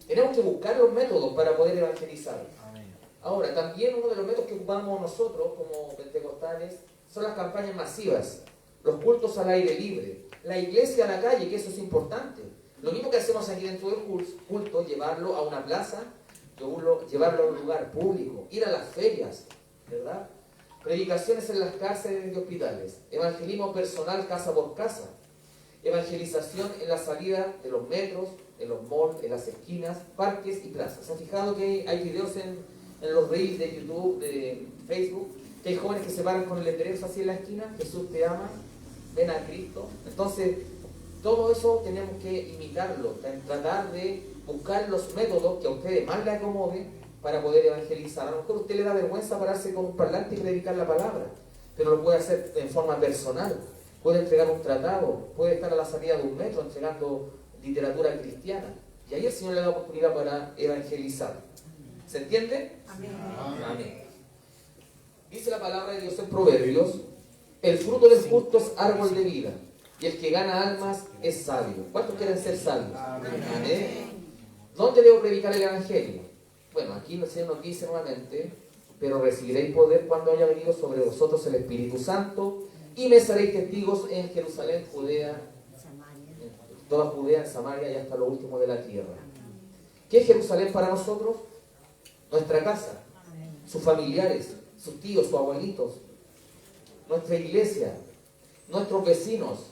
Tenemos que buscar los métodos para poder evangelizar. Ahora, también uno de los métodos que ocupamos nosotros como pentecostales son las campañas masivas, los cultos al aire libre, la iglesia a la calle, que eso es importante. Lo mismo que hacemos aquí dentro del culto, llevarlo a una plaza, llevarlo a un lugar público, ir a las ferias, ¿verdad? Predicaciones en las cárceles y hospitales, evangelismo personal casa por casa, evangelización en la salida de los metros, en los malls, en las esquinas, parques y plazas. ¿Se han fijado que hay videos en los reels de YouTube, de Facebook, que hay jóvenes que se paran con el letrero así en la esquina? Jesús te ama, ven a Cristo. Entonces, todo eso tenemos que imitarlo, tratar de buscar los métodos que a ustedes más les acomoden para poder evangelizar. A lo mejor a usted le da vergüenza pararse con un parlante y predicar la palabra, pero lo puede hacer en forma personal. Puede entregar un tratado, puede estar a la salida de un metro entregando literatura cristiana. Y ahí el Señor le da oportunidad para evangelizar. ¿Se entiende? Amén. Amén. Dice la palabra de Dios en Proverbios: el fruto del justo es árbol de vida, y el que gana almas es sabio. ¿Cuántos quieren ser sabios? Amén. ¿Dónde debo predicar el Evangelio? Bueno, aquí el Señor nos dice nuevamente: pero recibiréis poder cuando haya venido sobre vosotros el Espíritu Santo, y me seréis testigos en Jerusalén, Judea, toda Judea, en Samaria y hasta lo último de la tierra. ¿Qué es Jerusalén para nosotros? Nuestra casa, sus familiares, sus tíos, sus abuelitos, nuestra iglesia, nuestros vecinos.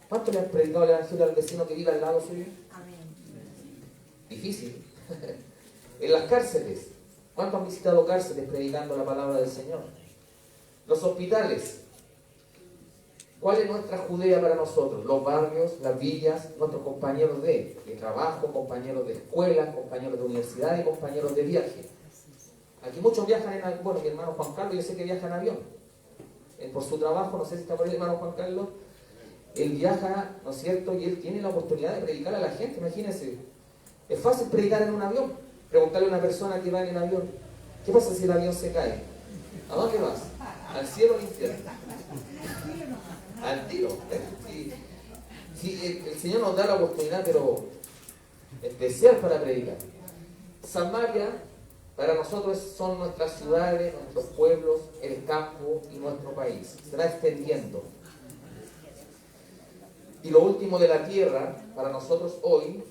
¿Cuánto le han predicado el Evangelio al vecino que vive al lado suyo? Difícil. En las cárceles. ¿Cuántos han visitado cárceles predicando la palabra del Señor? Los hospitales. ¿Cuál es nuestra Judea para nosotros? Los barrios, las villas, nuestros compañeros de trabajo, compañeros de escuela, compañeros de universidad y compañeros de viaje. Aquí muchos viajan en avión. Bueno, mi hermano Juan Carlos, yo sé que viaja en avión. Por su trabajo, no sé si está por ahí el hermano Juan Carlos. Él viaja, ¿no es cierto? Y él tiene la oportunidad de predicar a la gente, imagínense. Es fácil predicar en un avión. Preguntarle a una persona que va en el avión, ¿qué pasa si el avión se cae? ¿A dónde vas? ¿Al cielo o al infierno? Al tiro. Sí, el Señor nos da la oportunidad, pero especial para predicar. Samaria, para nosotros son nuestras ciudades, nuestros pueblos, el campo y nuestro país. Se va extendiendo. Y lo último de la tierra, para nosotros hoy,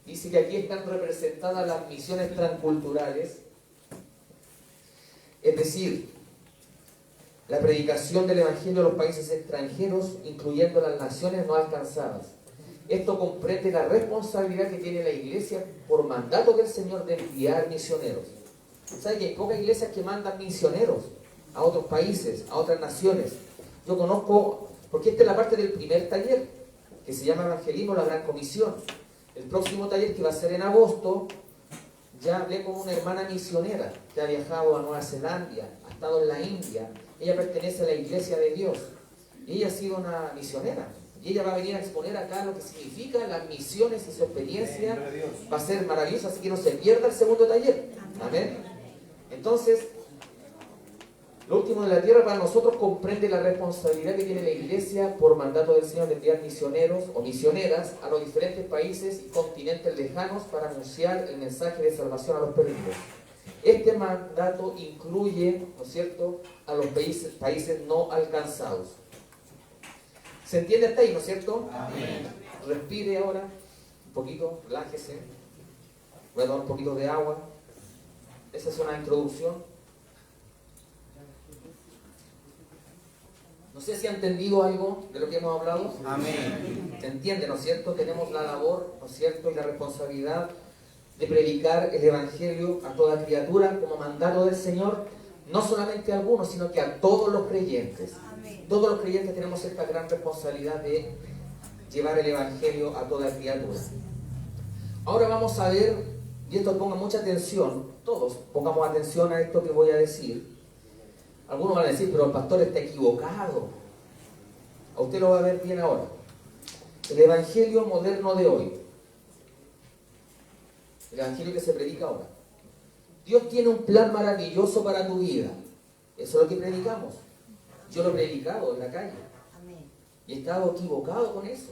dice que aquí están representadas las misiones transculturales, es decir, la predicación del Evangelio a los países extranjeros, incluyendo las naciones no alcanzadas. Esto comprende la responsabilidad que tiene la Iglesia por mandato del Señor de enviar misioneros. ¿Sabe que hay pocas iglesias que mandan misioneros a otros países, a otras naciones? Yo conozco, porque esta es la parte del primer taller, que se llama Evangelismo, la Gran Comisión. El próximo taller, que va a ser en agosto, ya hablé con una hermana misionera que ha viajado a Nueva Zelanda, ha estado en la India. Ella pertenece a la Iglesia de Dios y ella ha sido una misionera. Y ella va a venir a exponer acá lo que significa las misiones y su experiencia. Va a ser maravillosa, así que no se pierda el segundo taller. Amén. Entonces, lo último de la tierra para nosotros comprende la responsabilidad que tiene la Iglesia por mandato del Señor de enviar misioneros o misioneras a los diferentes países y continentes lejanos para anunciar el mensaje de salvación a los perdidos. Este mandato incluye, ¿no es cierto?, a los países no alcanzados. ¿Se entiende hasta ahí, no es cierto? Amén. Respire ahora un poquito, relájese. Voy a tomar un poquito de agua. Esa es una introducción. No sé si ha entendido algo de lo que hemos hablado. Amén. ¿Se entiende, no es cierto? Tenemos la labor, ¿no es cierto?, y la responsabilidad de predicar el Evangelio a toda criatura como mandato del Señor, no solamente a algunos, sino que a todos los creyentes. Amén. Todos los creyentes tenemos esta gran responsabilidad de llevar el Evangelio a toda criatura. Ahora vamos a ver, y esto ponga mucha atención, todos pongamos atención a esto que voy a decir. Algunos van a decir, pero el pastor está equivocado. A usted lo va a ver bien ahora. El Evangelio moderno de hoy. El Evangelio que se predica ahora. Dios tiene un plan maravilloso para tu vida. Eso es lo que predicamos. Yo lo he predicado en la calle. Y he estado equivocado con eso.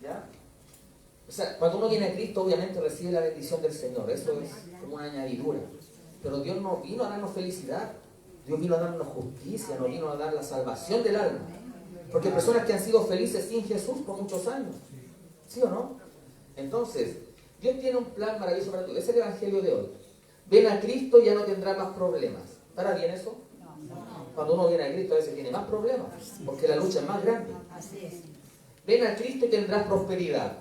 ¿Ya? O sea, cuando uno viene a Cristo, obviamente recibe la bendición del Señor. Eso es como una añadidura. Pero Dios no vino a darnos felicidad. Dios vino a darnos justicia, nos vino a dar la salvación del alma. Porque hay personas que han sido felices sin Jesús por muchos años. ¿Sí o no? Entonces, Dios tiene un plan maravilloso para ti. Es el Evangelio de hoy. Ven a Cristo y ya no tendrás más problemas. ¿Estará bien eso? Cuando uno viene a Cristo a veces tiene más problemas, porque la lucha es más grande. Ven a Cristo y tendrás prosperidad.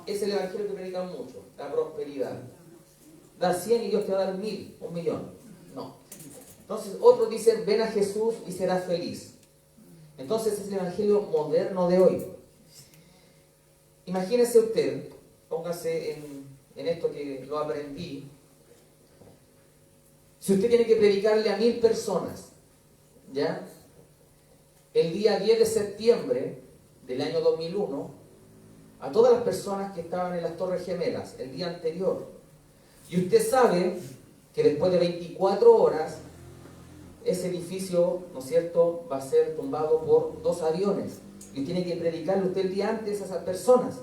Es el Evangelio que predican mucho, la prosperidad. Da 100 y Dios te va a dar 1000, 1.000.000. No. Entonces otros dicen, ven a Jesús y serás feliz. Entonces es el Evangelio moderno de hoy. Imagínese usted, póngase en esto que lo aprendí. Si usted tiene que predicarle a 1000 personas, ¿ya? El día 10 de septiembre del año 2001, a todas las personas que estaban en las Torres Gemelas el día anterior, y usted sabe que después de 24 horas ese edificio, ¿no es cierto?, va a ser tumbado por 2 aviones, y tiene que predicarle usted el día antes a esas personas.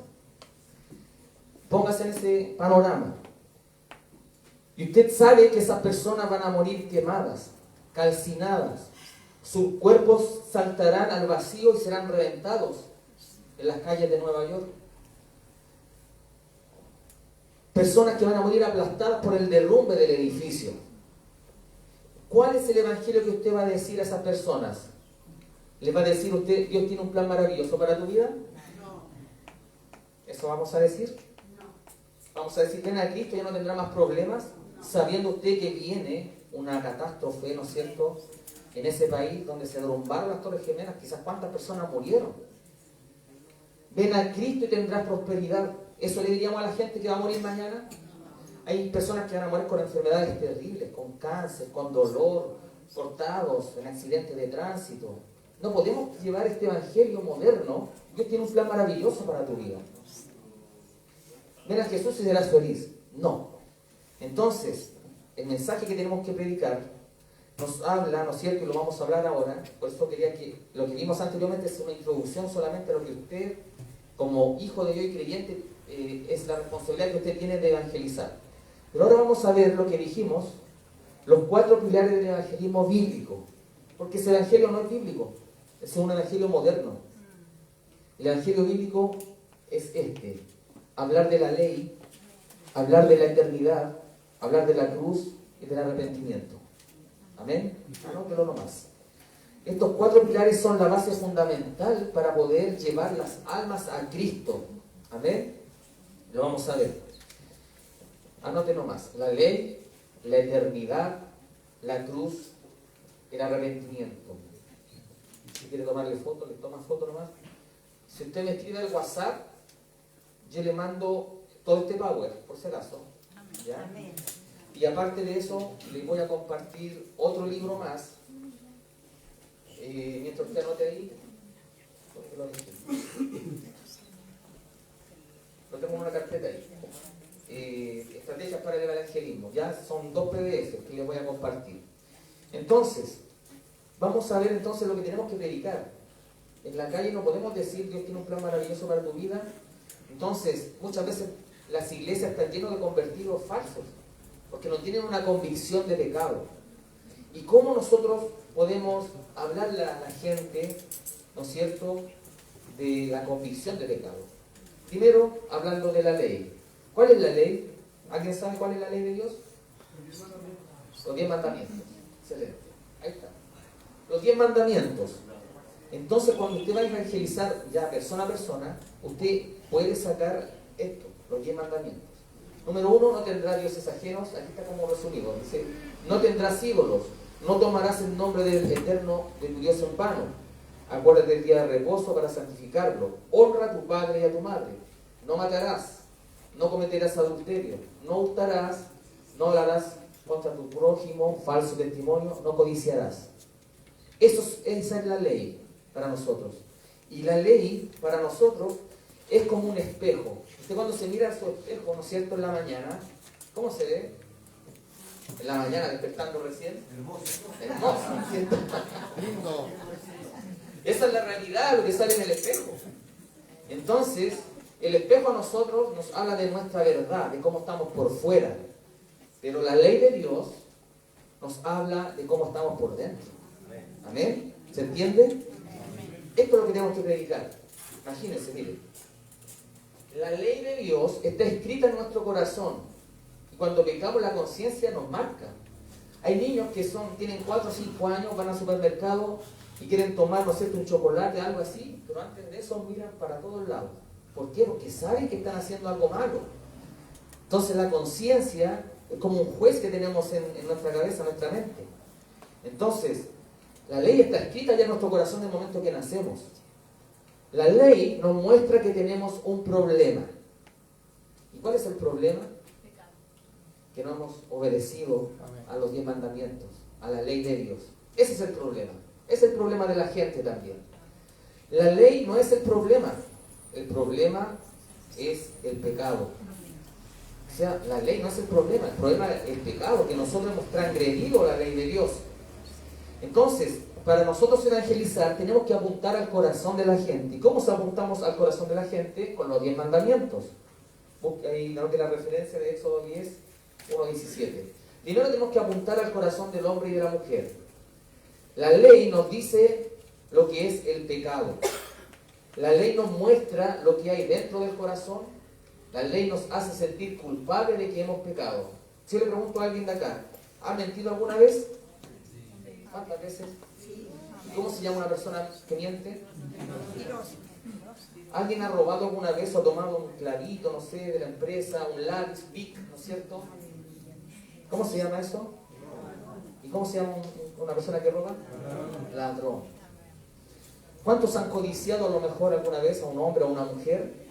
Póngase en ese panorama. Y usted sabe que esas personas van a morir quemadas, calcinadas. Sus cuerpos saltarán al vacío y serán reventados en las calles de Nueva York. Personas que van a morir aplastadas por el derrumbe del edificio. ¿Cuál es el Evangelio que usted va a decir a esas personas? ¿Les va a decir usted, Dios tiene un plan maravilloso para tu vida? No. ¿Eso vamos a decir? No. Vamos a decir, ven a Cristo y ya no tendrá más problemas, sabiendo usted que viene una catástrofe, ¿no es cierto?, en ese país donde se derrumbaron las Torres Gemelas. Quizás cuántas personas murieron. Ven a Cristo y tendrás prosperidad. ¿Eso le diríamos a la gente que va a morir mañana? Hay personas que van a morir con enfermedades terribles, con cáncer, con dolor, cortados en accidentes de tránsito. No podemos llevar este evangelio moderno. Dios tiene un plan maravilloso para tu vida. Ven a Jesús y serás feliz. No. Entonces, el mensaje que tenemos que predicar nos habla, ¿no es cierto? Y lo vamos a hablar ahora. Por eso quería que lo que vimos anteriormente es una introducción solamente a lo que usted, como hijo de Dios y creyente, es la responsabilidad que usted tiene de evangelizar. Pero ahora vamos a ver lo que dijimos, los 4 pilares del evangelismo bíblico. Porque ese evangelio no es bíblico, es un evangelio moderno. El evangelio bíblico es este: hablar de la ley, hablar de la eternidad, hablar de la cruz y del arrepentimiento. Amén. Anótelo nomás. Estos 4 pilares son la base fundamental para poder llevar las almas a Cristo. Amén. Lo vamos a ver. Anote nomás: la ley, la eternidad, la cruz, el arrepentimiento. Si quiere tomarle foto, le toma foto nomás. Si usted me escribe al WhatsApp, yo le mando todo este power, por si acaso. ¿Ya? Y aparte de eso, le voy a compartir otro libro más. Mientras usted anote ahí, lo tengo en una carpeta ahí. Estrategias para el evangelismo. Ya son 2 PDF que les voy a compartir. Entonces, vamos a ver entonces lo que tenemos que predicar. En la calle no podemos decir Dios tiene un plan maravilloso para tu vida. Entonces, muchas veces las iglesias están llenas de convertidos falsos, porque no tienen una convicción de pecado. ¿Y cómo nosotros podemos hablarle a la gente, ¿no es cierto?, de la convicción de pecado? Primero, hablando de la ley. ¿Cuál es la ley? ¿Alguien sabe cuál es la ley de Dios? Los 10 mandamientos. Excelente. Ahí está. Los 10 mandamientos. Entonces, cuando usted va a evangelizar ya persona a persona, usted puede sacar esto, los 10 mandamientos. Número 1, no tendrás dioses ajenos. Aquí está como resumido. Dice: no tendrás ídolos, no tomarás el nombre del Eterno de tu Dios en vano. Acuérdate del día de reposo para santificarlo. Honra a tu padre y a tu madre. No matarás, no cometerás adulterio, no hurtarás, no hablarás contra tu prójimo, falso testimonio, no codiciarás. Esa es la ley para nosotros. Y la ley para nosotros es como un espejo. Usted cuando se mira a su espejo, ¿no es cierto?, en la mañana, ¿cómo se ve? En la mañana despertando recién. Hermoso. Hermoso, ¿no es cierto? Lindo. Esa es la realidad, lo que sale en el espejo. Entonces, el espejo a nosotros nos habla de nuestra verdad, de cómo estamos por fuera. Pero la ley de Dios nos habla de cómo estamos por dentro. ¿Amén? ¿Se entiende? Esto es lo que tenemos que predicar. Imagínense, miren. La ley de Dios está escrita en nuestro corazón. Y cuando pecamos, la conciencia nos marca. Hay niños que tienen 4 o 5 años, van al supermercado y quieren tomar, ¿no es cierto?, un chocolate, algo así, pero antes de eso miran para todos lados. ¿Por qué? Porque saben que están haciendo algo malo. Entonces la conciencia es como un juez que tenemos en nuestra cabeza, en nuestra mente. Entonces, la ley está escrita ya en nuestro corazón en el momento que nacemos. La ley nos muestra que tenemos un problema. ¿Y cuál es el problema? Pecado. Que no hemos obedecido a los 10 mandamientos, a la ley de Dios. Ese es el problema. Es el problema de la gente también. La ley no es el problema. El problema es el pecado. O sea, la ley no es el problema es el pecado, que nosotros hemos transgredido la ley de Dios. Entonces, para nosotros evangelizar, tenemos que apuntar al corazón de la gente. ¿Y cómo se apuntamos al corazón de la gente? Con los 10 mandamientos. Busque ahí, dándote la referencia de Éxodo 10, 1:17. Primero tenemos que apuntar al corazón del hombre y de la mujer. La ley nos dice lo que es el pecado. La ley nos muestra lo que hay dentro del corazón. La ley nos hace sentir culpables de que hemos pecado. Si yo le pregunto a alguien de acá, ¿ha mentido alguna vez? ¿Cuántas veces? ¿Y cómo se llama una persona que miente? ¿Alguien ha robado alguna vez o ha tomado un clavito, no sé, de la empresa, un lápiz, Bic, ¿no es cierto? ¿Cómo se llama eso? ¿Y cómo se llama una persona que roba? Ladrón. ¿Cuántos han codiciado a lo mejor alguna vez a un hombre o a una mujer?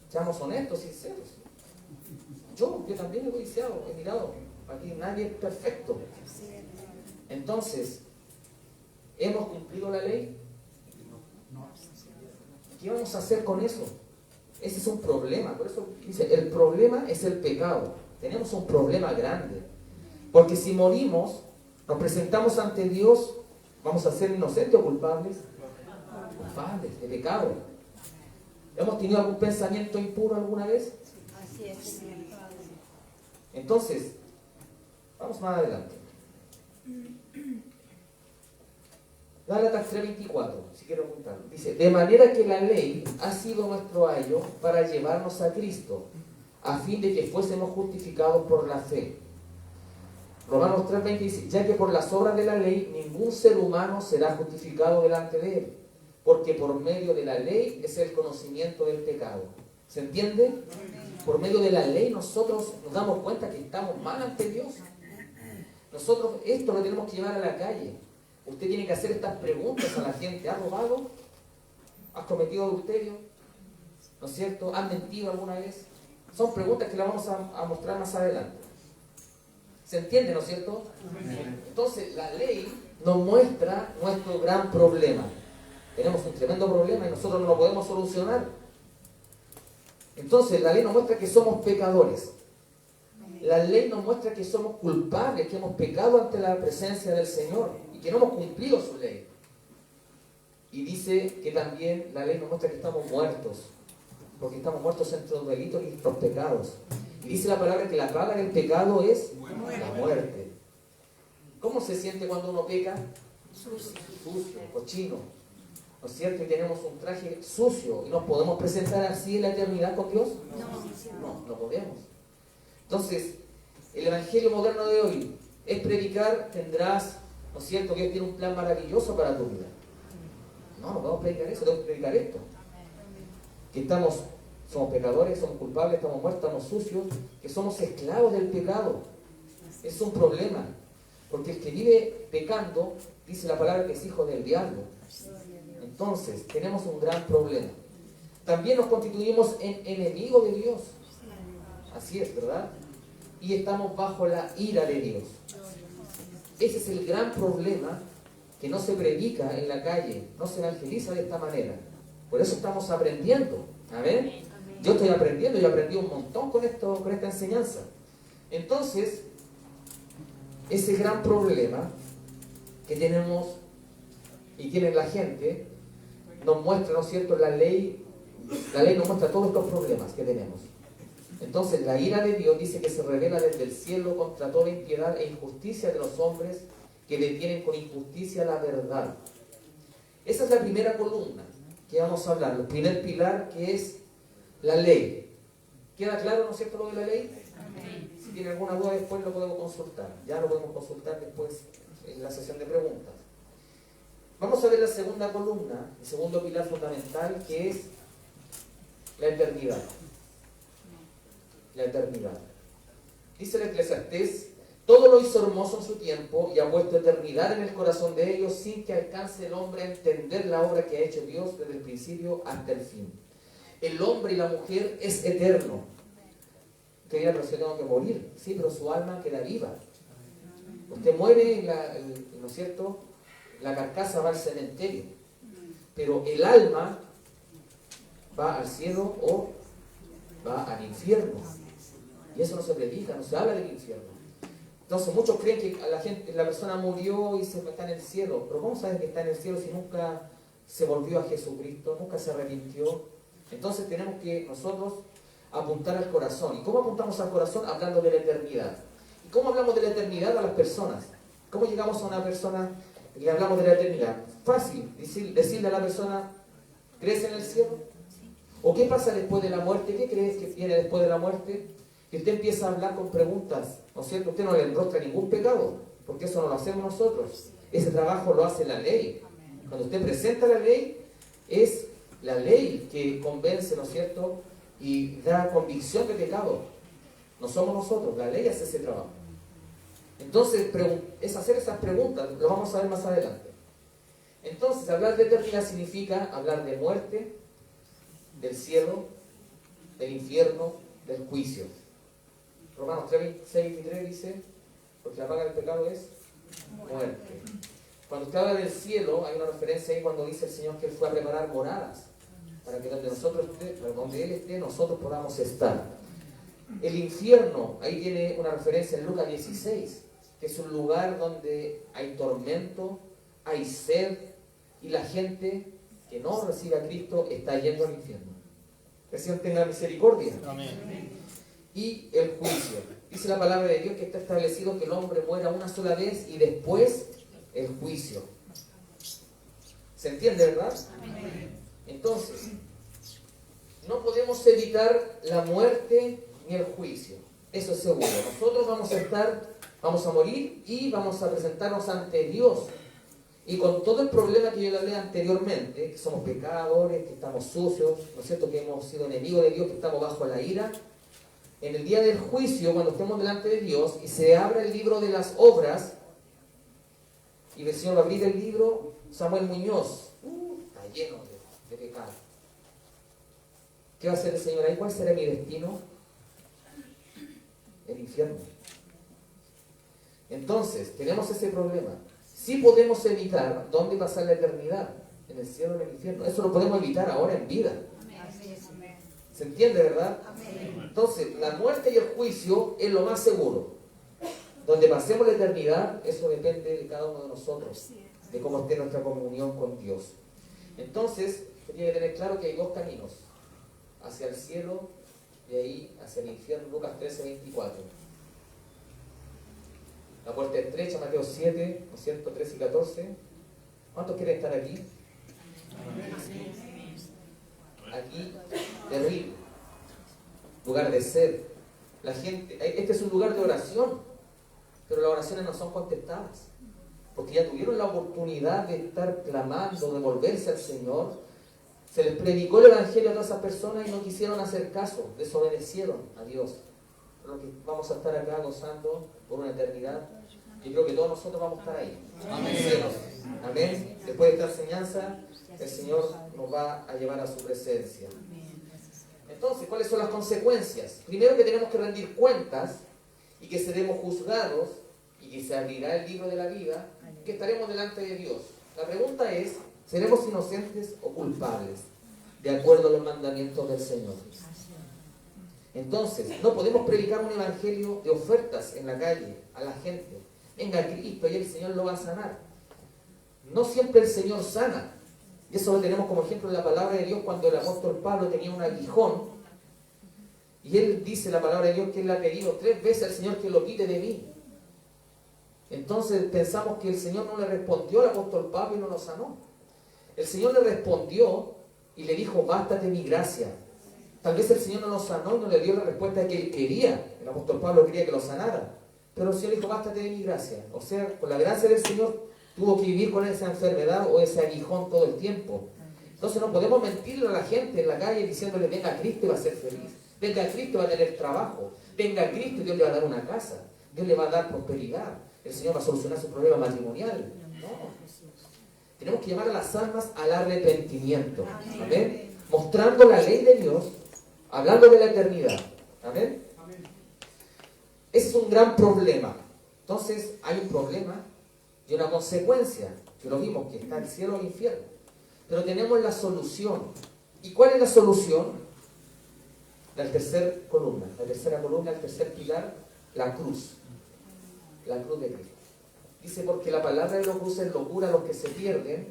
Seamos honestos, sinceros. Yo también he codiciado, he mirado. Aquí nadie es perfecto. Entonces, ¿hemos cumplido la ley? ¿Qué vamos a hacer con eso? Ese es un problema. Por eso dice, el problema es el pecado. Tenemos un problema grande. Porque si morimos, nos presentamos ante Dios, ¿vamos a ser inocentes o culpables? Culpables de pecado. ¿Hemos tenido algún pensamiento impuro alguna vez? Así es. Entonces, vamos más adelante. Gálatas 3:24, si quiero apuntarlo. Dice, de manera que la ley ha sido nuestro ayo para llevarnos a Cristo, a fin de que fuésemos justificados por la fe. Romanos 3:20 dice, ya que por las obras de la ley ningún ser humano será justificado delante de él, porque por medio de la ley es el conocimiento del pecado. ¿Se entiende? Por medio de la ley nosotros nos damos cuenta que estamos mal ante Dios. Nosotros esto lo tenemos que llevar a la calle. Usted tiene que hacer estas preguntas a la gente. ¿Has robado? ¿Has cometido adulterio? ¿No es cierto? ¿Has mentido alguna vez? Son preguntas que las vamos a mostrar más adelante. ¿Se entiende, no es cierto? Entonces, la ley nos muestra nuestro gran problema. Tenemos un tremendo problema y nosotros no lo podemos solucionar. Entonces, la ley nos muestra que somos pecadores. La ley nos muestra que somos culpables, que hemos pecado ante la presencia del Señor y que no hemos cumplido su ley. Y dice que también la ley nos muestra que estamos muertos, porque estamos muertos entre los delitos y los pecados. Y dice la palabra que la paga del pecado es la muerte. ¿Cómo se siente cuando uno peca? Sucio, cochino. ¿No es cierto? Y tenemos un traje sucio y nos podemos presentar así en la eternidad con Dios. No podemos. Entonces, el evangelio moderno de hoy es predicar, tendrás, ¿no es cierto?, que Dios tiene un plan maravilloso para tu vida. No podemos predicar eso, tenemos que predicar esto. Que somos pecadores, somos culpables, estamos muertos, estamos sucios, que somos esclavos del pecado. Es un problema, porque el que vive pecando, dice la palabra que es hijo del diablo. Entonces, tenemos un gran problema. También nos constituimos en enemigos de Dios. Así es, ¿verdad? Y estamos bajo la ira de Dios. Ese es el gran problema que no se predica en la calle, no se evangeliza de esta manera. Por eso estamos aprendiendo. ¿Amén? Yo estoy aprendiendo, yo aprendí un montón con esta enseñanza. Entonces, ese gran problema que tenemos y tiene la gente, nos muestra, ¿no es cierto?, la ley nos muestra todos estos problemas que tenemos. Entonces, la ira de Dios dice que se revela desde el cielo contra toda impiedad e injusticia de los hombres que detienen con injusticia la verdad. Esa es la primera columna que vamos a hablar, el primer pilar, que es la ley. ¿Queda claro, no es cierto, lo de la ley? Si tiene alguna duda después lo podemos consultar. Ya lo podemos consultar después en la sesión de preguntas. Vamos a ver la segunda columna, el segundo pilar fundamental, que es la eternidad. La eternidad. Dice el Eclesiastés, todo lo hizo hermoso en su tiempo y ha puesto eternidad en el corazón de ellos sin que alcance el hombre a entender la obra que ha hecho Dios desde el principio hasta el fin. El hombre y la mujer es eterno. Usted dirá, pero si yo tengo que morir. Sí, pero su alma queda viva. Usted muere, ¿no es cierto? La carcasa va al cementerio. Pero el alma va al cielo o va al infierno. Y eso no se predica, no se habla del infierno. Entonces muchos creen que la persona murió y se está en el cielo. Pero ¿cómo saben que está en el cielo si nunca se volvió a Jesucristo, nunca se arrepintió? Entonces tenemos que nosotros apuntar al corazón. ¿Y cómo apuntamos al corazón? Hablando de la eternidad. ¿Y cómo hablamos de la eternidad a las personas? ¿Cómo llegamos a una persona y le hablamos de la eternidad? Fácil, decirle a la persona, ¿crees en el cielo? ¿O qué pasa después de la muerte? ¿Qué crees que viene después de la muerte? Que usted empieza a hablar con preguntas, ¿no es cierto? Usted no le enrostra ningún pecado, porque eso no lo hacemos nosotros. Ese trabajo lo hace la ley. Cuando usted presenta la ley, es la ley que convence, ¿no es cierto? Y da convicción de pecado. No somos nosotros, la ley hace ese trabajo. Entonces, es hacer esas preguntas, lo vamos a ver más adelante. Entonces, hablar de eternidad significa hablar de muerte, del cielo, del infierno, del juicio. Romanos 3:23 dice, porque la paga del pecado es muerte. Cuando usted habla del cielo, hay una referencia ahí cuando dice el Señor que Él fue a preparar moradas, para que donde Él esté, nosotros podamos estar. El infierno, ahí tiene una referencia en Lucas 16, que es un lugar donde hay tormento, hay sed, y la gente que no recibe a Cristo está yendo al infierno. Que el Señor tenga misericordia. Amén. Y el juicio. Dice la palabra de Dios que está establecido que el hombre muera una sola vez y después el juicio. ¿Se entiende, verdad? Entonces, no podemos evitar la muerte ni el juicio. Eso es seguro. Nosotros vamos a morir y vamos a presentarnos ante Dios. Y con todo el problema que yo le hablé anteriormente, que somos pecadores, que estamos sucios, ¿no es cierto?, que hemos sido enemigos de Dios, que estamos bajo la ira, en el día del juicio, cuando estemos delante de Dios y se abra el libro de las obras, y el Señor va a abrir el libro, Samuel Muñoz, está lleno de pecado. ¿Qué va a hacer el Señor ahí? ¿Cuál será mi destino? El infierno. Entonces, tenemos ese problema. Sí podemos evitar dónde pasar la eternidad, en el cielo o en el infierno. Eso lo podemos evitar ahora en vida. ¿Se entiende, verdad? Entonces, la muerte y el juicio es lo más seguro. Donde pasemos la eternidad, eso depende de cada uno de nosotros, de cómo esté nuestra comunión con Dios. Entonces, tiene que tener claro que hay dos caminos, hacia el cielo y ahí hacia el infierno. Lucas 13:24. La puerta estrecha, Mateo 7, ¿no es cierto?, 13 y 14. ¿Cuántos quieren estar aquí? Aquí, terrible. Lugar de sed. La gente, este es un lugar de oración, pero las oraciones no son contestadas. Porque ya tuvieron la oportunidad de estar clamando, de volverse al Señor. Se les predicó el Evangelio a todas esas personas y no quisieron hacer caso, desobedecieron a Dios. Por lo que vamos a estar acá gozando por una eternidad. Y creo que todos nosotros vamos a estar ahí. Amén. Amén. Después de esta enseñanza, el Señor nos va a llevar a su presencia. Entonces, ¿cuáles son las consecuencias? Primero, que tenemos que rendir cuentas y que seremos juzgados y que se abrirá el libro de la vida, que estaremos delante de Dios. La pregunta es, ¿seremos inocentes o culpables? De acuerdo a los mandamientos del Señor. Entonces, no podemos predicar un evangelio de ofertas en la calle a la gente. Venga a Cristo y el Señor lo va a sanar. No siempre el Señor sana. Y eso lo tenemos como ejemplo en la palabra de Dios cuando el apóstol Pablo tenía un aguijón. Y él dice la palabra de Dios que él le ha pedido 3 veces al Señor que lo quite de mí. Entonces pensamos que el Señor no le respondió al apóstol Pablo y no lo sanó. El Señor le respondió y le dijo, bástate mi gracia. Tal vez el Señor no lo sanó y no le dio la respuesta que él quería. El apóstol Pablo quería que lo sanara. Pero el Señor dijo, bástate de mi gracia. O sea, con la gracia del Señor tuvo que vivir con esa enfermedad o ese aguijón todo el tiempo. Entonces no podemos mentirle a la gente en la calle diciéndole, venga a Cristo y va a ser feliz. Venga a Cristo y va a tener trabajo. Venga a Cristo y Dios le va a dar una casa. Dios le va a dar prosperidad. El Señor va a solucionar su problema matrimonial. No. Tenemos que llamar a las almas al arrepentimiento. Amén. Mostrando la ley de Dios, hablando de la eternidad. Amén. Ese es un gran problema. Entonces hay un problema y una consecuencia, que lo vimos, que está el cielo o el infierno. Pero tenemos la solución. ¿Y cuál es la solución? La tercera columna, el tercer pilar, la cruz. La cruz de Cristo. Dice, porque la palabra de la cruz es locura a los que se pierden,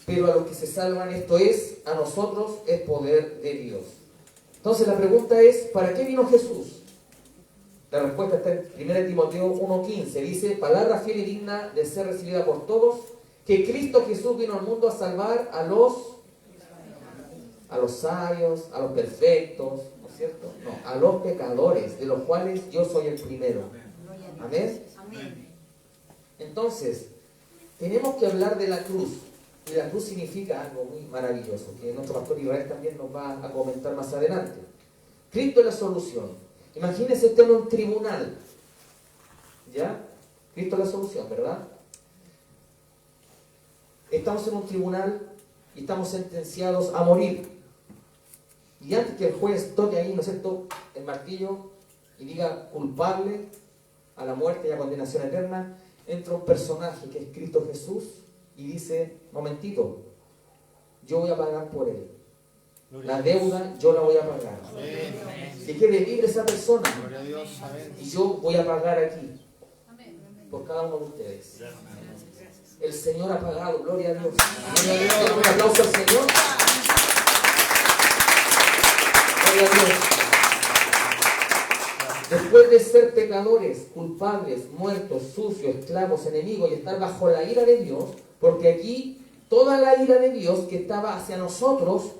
pero a los que se salvan, esto es, a nosotros es poder de Dios. Entonces la pregunta es, ¿para qué vino Jesús? La respuesta está en 1 Timoteo 1:15. Dice, palabra fiel y digna de ser recibida por todos, que Cristo Jesús vino al mundo a salvar a los sabios, a los perfectos, ¿no es cierto? No, a los pecadores, de los cuales yo soy el primero. Amén. Entonces, tenemos que hablar de la cruz. Y la cruz significa algo muy maravilloso, que nuestro pastor Israel también nos va a comentar más adelante. Cristo es la solución. Imagínese usted en un tribunal. ¿Ya? Cristo es la solución, ¿verdad? Estamos en un tribunal y estamos sentenciados a morir. Y antes que el juez toque ahí, ¿no es cierto?, el martillo, y diga culpable a la muerte y a condenación eterna, entra un personaje que es Cristo Jesús y dice, momentito, yo voy a pagar por él. La deuda yo la voy a pagar. Que quede libre esa persona. Y yo voy a pagar aquí por cada uno de ustedes. El Señor ha pagado, gloria a Dios. Un aplauso al Señor. Gloria a Dios. Después de ser pecadores, culpables, muertos, sucios, esclavos, enemigos y estar bajo la ira de Dios, porque aquí toda la ira de Dios que estaba hacia nosotros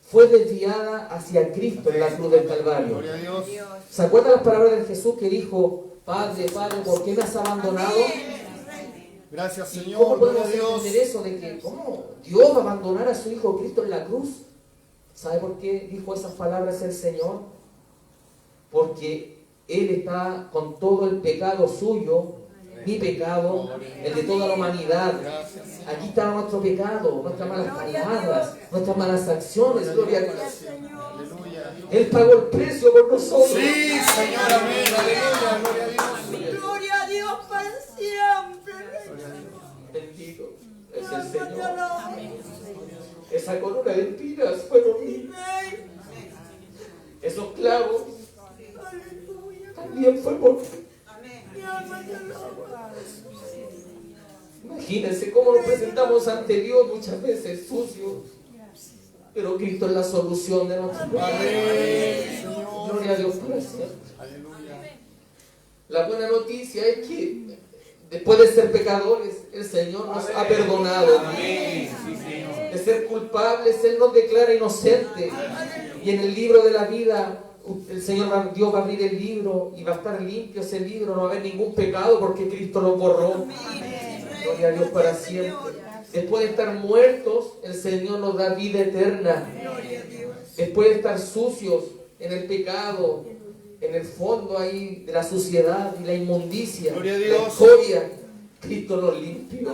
fue desviada hacia Cristo en la cruz del Calvario. ¿Se acuerdan las palabras de Jesús que dijo, Padre, Padre, ¿por qué me has abandonado? Gracias, Señor. ¿Cómo podemos Gloria a Dios. entender eso de que cómo Dios va a abandonar a su Hijo Cristo en la cruz? ¿Sabe por qué dijo esas palabras el Señor? Porque Él está con todo el pecado suyo, mi pecado, el de toda la humanidad. Aquí está nuestro pecado, nuestras malas palabras, nuestras malas acciones, gloria a Dios. Él pagó el precio por nosotros. Sí, Señor, amén. Aleluya, gloria a Dios. Gloria a Dios para siempre. Bendito es el Señor. Esa corona de espinas fue por mí. Esos clavos también fue por mí. Imagínense cómo nos presentamos ante Dios muchas veces sucios, pero Cristo es la solución de nuestros problemas. Gloria a Dios por eso. La buena noticia es que después de ser pecadores, el Señor nos ha perdonado. De ser culpables, Él nos declara inocentes. Y en el libro de la vida, el Señor Dios va a abrir el libro y va a estar limpio ese libro, no va a haber ningún pecado porque Cristo lo borró. Gloria a Dios para siempre. Después de estar muertos, el Señor nos da vida eterna. Después de estar sucios en el pecado, en el fondo ahí de la suciedad y la inmundicia, la escoria, Cristo nos limpió.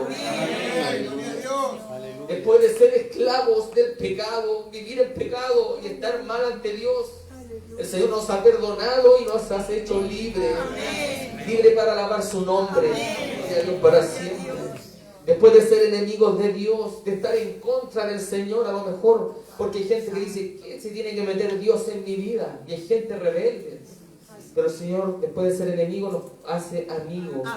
Después de ser esclavos del pecado, vivir el pecado y estar mal ante Dios, el Señor nos ha perdonado y nos ha hecho libres. Libre para alabar su nombre. Gloria a Dios para siempre. Después de ser enemigos de Dios, de estar en contra del Señor a lo mejor, porque hay gente que dice, ¿qué se tiene que meter Dios en mi vida? Y hay gente rebelde. Pero el Señor, después de ser enemigo, nos hace amigos.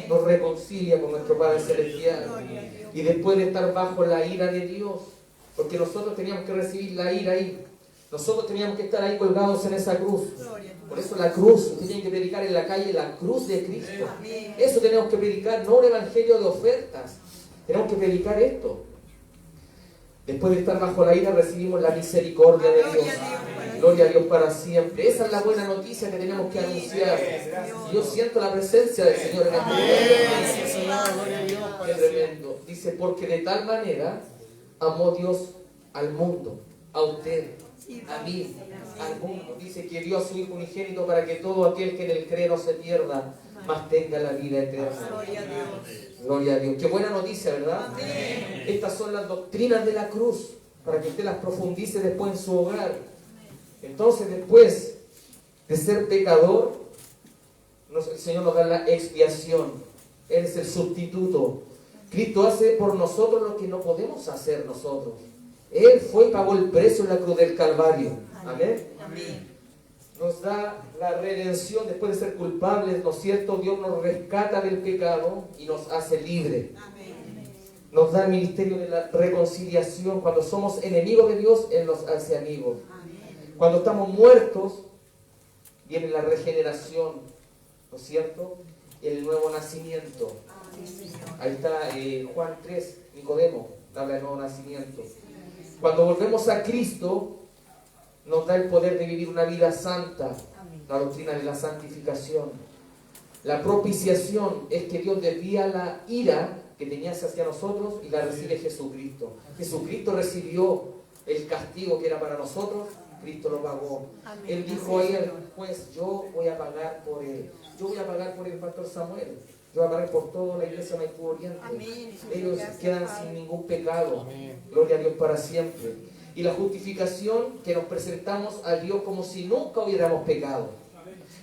Nos reconcilia con nuestro Padre Celestial. Y después de estar bajo la ira de Dios, porque nosotros teníamos que recibir la ira ahí. Nosotros teníamos que estar ahí colgados en esa cruz. Por eso la cruz, tenían que predicar en la calle la cruz de Cristo. Eso tenemos que predicar, no un evangelio de ofertas. Tenemos que predicar esto. Después de estar bajo la ira recibimos la misericordia de Dios. Gloria a Dios para siempre. Esa es la buena noticia que tenemos que anunciar. Y yo siento la presencia del Señor en este lugar. Qué tremendo. Dice, porque de tal manera amó Dios al mundo, a usted, a mí, al mundo. Dice que dio a su Hijo unigénito para que todo aquel que en él cree no se pierda, mas tenga la vida eterna. Gloria a Dios. Qué buena noticia, ¿verdad? Estas son las doctrinas de la cruz, para que usted las profundice después en su hogar. Entonces, después de ser pecador, el Señor nos da la expiación. Él es el sustituto. Cristo hace por nosotros lo que no podemos hacer nosotros. Él fue y pagó el precio en la cruz del Calvario. Amén. Nos da la redención después de ser culpables, ¿no es cierto? Dios nos rescata del pecado y nos hace libre. Nos da el ministerio de la reconciliación. Cuando somos enemigos de Dios, Él nos hace amigos. Cuando estamos muertos, viene la regeneración, ¿no es cierto? El nuevo nacimiento. Ahí está Juan 3, Nicodemo, habla del nuevo nacimiento. Cuando volvemos a Cristo, nos da el poder de vivir una vida santa, la doctrina de la santificación. La propiciación es que Dios desvía la ira que tenía hacia nosotros y la recibe Jesucristo. Jesucristo recibió el castigo que era para nosotros, Cristo lo pagó. Él dijo ahí al juez, yo voy a pagar por él. Yo voy a pagar por el pastor Samuel. Yo voy a pagar por toda la iglesia Maipú Oriente. Ellos quedan sin ningún pecado. Gloria a Dios para siempre. Y la justificación, que nos presentamos a Dios como si nunca hubiéramos pecado.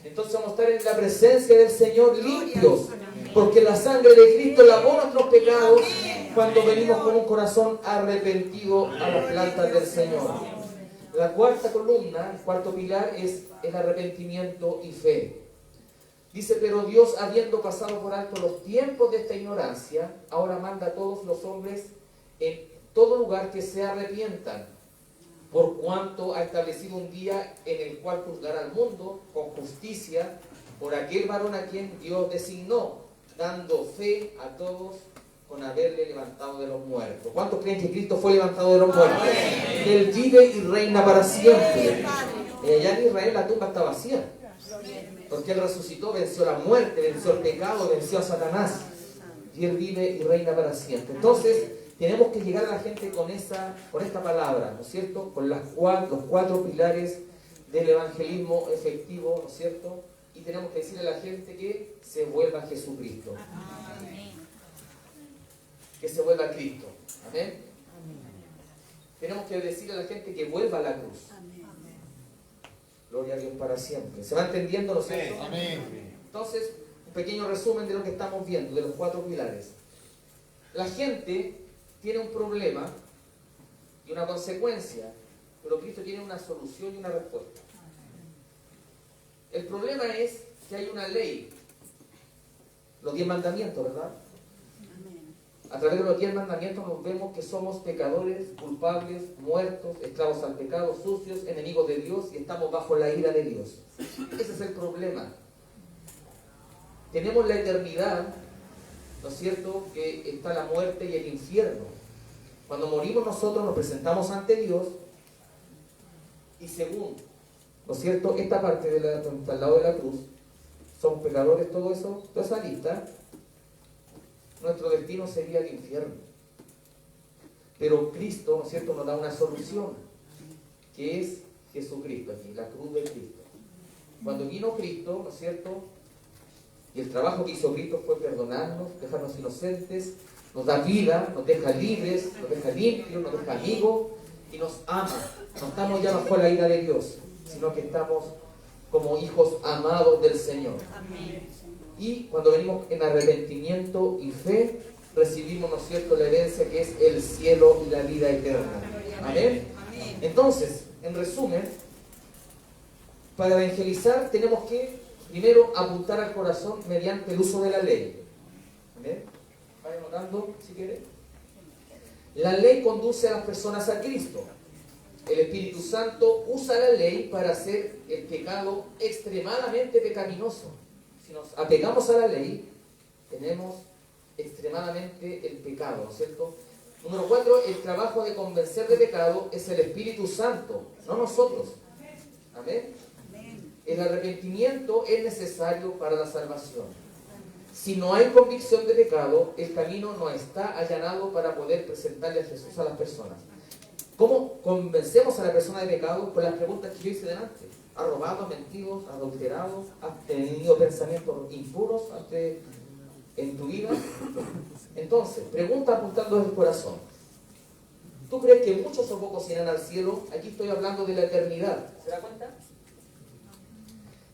Entonces vamos a estar en la presencia del Señor limpios, porque la sangre de Cristo lavó nuestros pecados cuando venimos con un corazón arrepentido a las plantas del Señor. La cuarta columna, el cuarto pilar, es el arrepentimiento y fe. Dice, pero Dios, habiendo pasado por alto los tiempos de esta ignorancia, ahora manda a todos los hombres en todo lugar que se arrepientan, por cuanto ha establecido un día en el cual juzgará al mundo con justicia por aquel varón a quien Dios designó, dando fe a todos con haberle levantado de los muertos. ¿Cuántos creen que Cristo fue levantado de los muertos? Él vive y reina para siempre. Allá en Israel la tumba está vacía, porque Él resucitó, venció la muerte, venció el pecado, venció a Satanás, y Él vive y reina para siempre. Entonces tenemos que llegar a la gente con esta palabra, ¿no es cierto? Con los cuatro pilares del evangelismo efectivo, ¿no es cierto? Y tenemos que decirle a la gente que se vuelva a Jesucristo. Que se vuelva a Cristo. Amén. Tenemos que decirle a la gente que vuelva a la cruz. Gloria a Dios para siempre. ¿Se va entendiendo, no es cierto? Amén. Entonces, un pequeño resumen de lo que estamos viendo, de los cuatro pilares. La gente tiene un problema y una consecuencia, pero Cristo tiene una solución y una respuesta. El problema es que hay una ley, los 10 mandamientos, ¿verdad? A través de los 10 mandamientos nos vemos que somos pecadores, culpables, muertos, esclavos al pecado, sucios, enemigos de Dios y estamos bajo la ira de Dios. Ese es el problema. Tenemos la eternidad, ¿no es cierto?, que está la muerte y el infierno. Cuando morimos nosotros nos presentamos ante Dios y según, ¿no es cierto?, esta parte al lado de la cruz, somos pecadores, todo eso, toda esa lista, nuestro destino sería el infierno. Pero Cristo, ¿no es cierto?, nos da una solución, que es Jesucristo, aquí, la cruz de Cristo. Cuando vino Cristo, ¿no es cierto?, y el trabajo que hizo Cristo fue perdonarnos, dejarnos inocentes, nos da vida, nos deja libres, nos deja limpios, nos deja amigos y nos ama. No estamos ya bajo la ira de Dios, sino que estamos como hijos amados del Señor. Y cuando venimos en arrepentimiento y fe, recibimos, ¿no es cierto?, la herencia que es el cielo y la vida eterna. Amén. Entonces, en resumen, para evangelizar tenemos que primero apuntar al corazón mediante el uso de la ley. Amén. Vayan notando si quieren. La ley conduce a las personas a Cristo. El Espíritu Santo usa la ley para hacer el pecado extremadamente pecaminoso. Si nos apegamos a la ley, tenemos extremadamente el pecado, ¿no es cierto? Número 4, el trabajo de convencer de pecado es el Espíritu Santo, no nosotros. Amén. El arrepentimiento es necesario para la salvación. Si no hay convicción de pecado, el camino no está allanado para poder presentarle a Jesús a las personas. ¿Cómo convencemos a la persona de pecado? Con las preguntas que yo hice delante. ¿Has robado, has mentido, has adulterado, has tenido pensamientos impuros en tu vida? Entonces, pregunta apuntando desde el corazón. ¿Tú crees que muchos o pocos irán al cielo? Aquí estoy hablando de la eternidad. ¿Se da cuenta?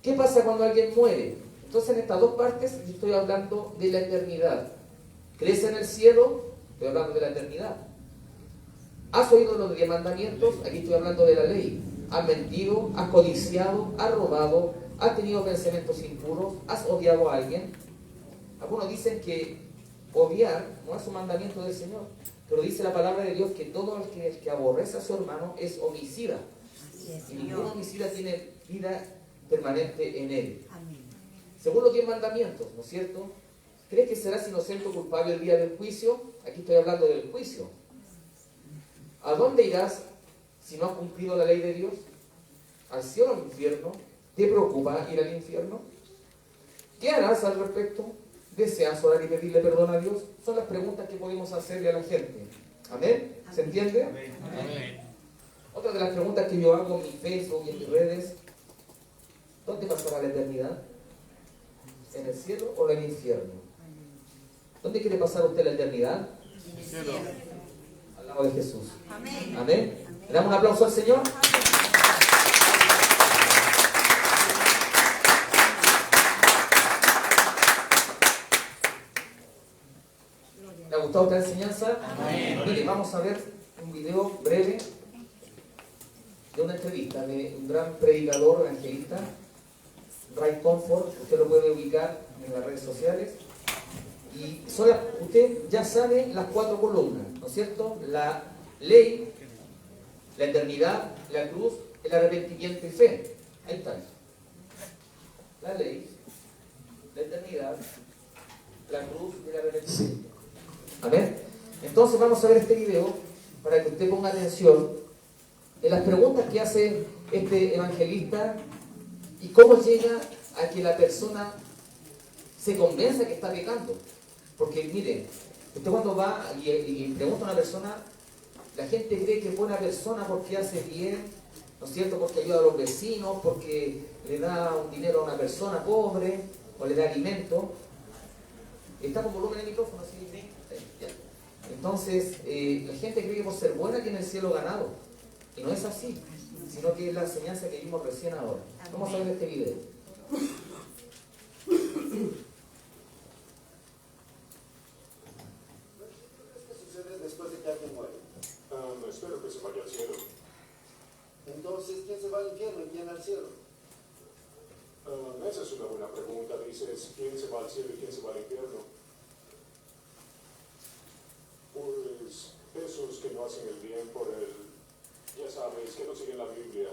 ¿Qué pasa cuando alguien muere? Entonces, en estas dos partes estoy hablando de la eternidad. ¿Crees en el cielo? Estoy hablando de la eternidad. ¿Has oído los 10 mandamientos? Aquí estoy hablando de la ley. ¿Has mentido? ¿Has codiciado? ¿Has robado? ¿Has tenido pensamientos impuros? ¿Has odiado a alguien? Algunos dicen que odiar no es un mandamiento del Señor, pero dice la palabra de Dios que todo el que aborrece a su hermano es homicida. Y ningún homicida tiene vida permanente en él. Según los 10 mandamientos, ¿no es cierto? ¿Crees que serás inocente o culpable el día del juicio? Aquí estoy hablando del juicio. ¿A dónde irás si no has cumplido la ley de Dios? ¿Al cielo o al infierno? ¿Te preocupa ir al infierno? ¿Qué harás al respecto? ¿Deseas orar y pedirle perdón a Dios? Son las preguntas que podemos hacerle a la gente. ¿Amén? ¿Se entiende? Amén. Otra de las preguntas que yo hago en mi Facebook y en mis redes: ¿dónde pasará la eternidad? ¿En el cielo o en el infierno? ¿Dónde quiere pasar usted la eternidad? En el cielo. Al lado de Jesús. Amén. Amén. ¿Le damos un aplauso al Señor? gustado esta enseñanza? Mire, vamos a ver un video breve de una entrevista de un gran predicador evangelista, Ray Comfort. Usted lo puede ubicar en las redes sociales. Y usted ya sabe las 4 columnas, ¿no es cierto? La ley, la eternidad, la cruz, el arrepentimiento y fe. Ahí está. La ley, la eternidad, la cruz y el arrepentimiento. Amén. Entonces vamos a ver este video para que usted ponga atención en las preguntas que hace este evangelista y cómo llega a que la persona se convenza que está pecando. Porque mire, usted cuando va y pregunta a una persona, la gente cree que es buena persona porque hace bien, ¿no es cierto? Porque ayuda a los vecinos, porque le da un dinero a una persona pobre, o le da alimento. ¿Está con volumen el micrófono? ¿Sí? Ya. Entonces, la gente cree que por ser buena tiene el cielo ganado. Y no es así, sino que es la enseñanza que vimos recién ahora. Vamos a ver este video. Espero que se vaya al cielo. Entonces, ¿quién se va al infierno y quién al cielo? Esa es una buena pregunta. Dices, ¿quién se va al cielo y quién se va al infierno? Pues esos que no hacen el bien por ya sabes, que no siguen la Biblia.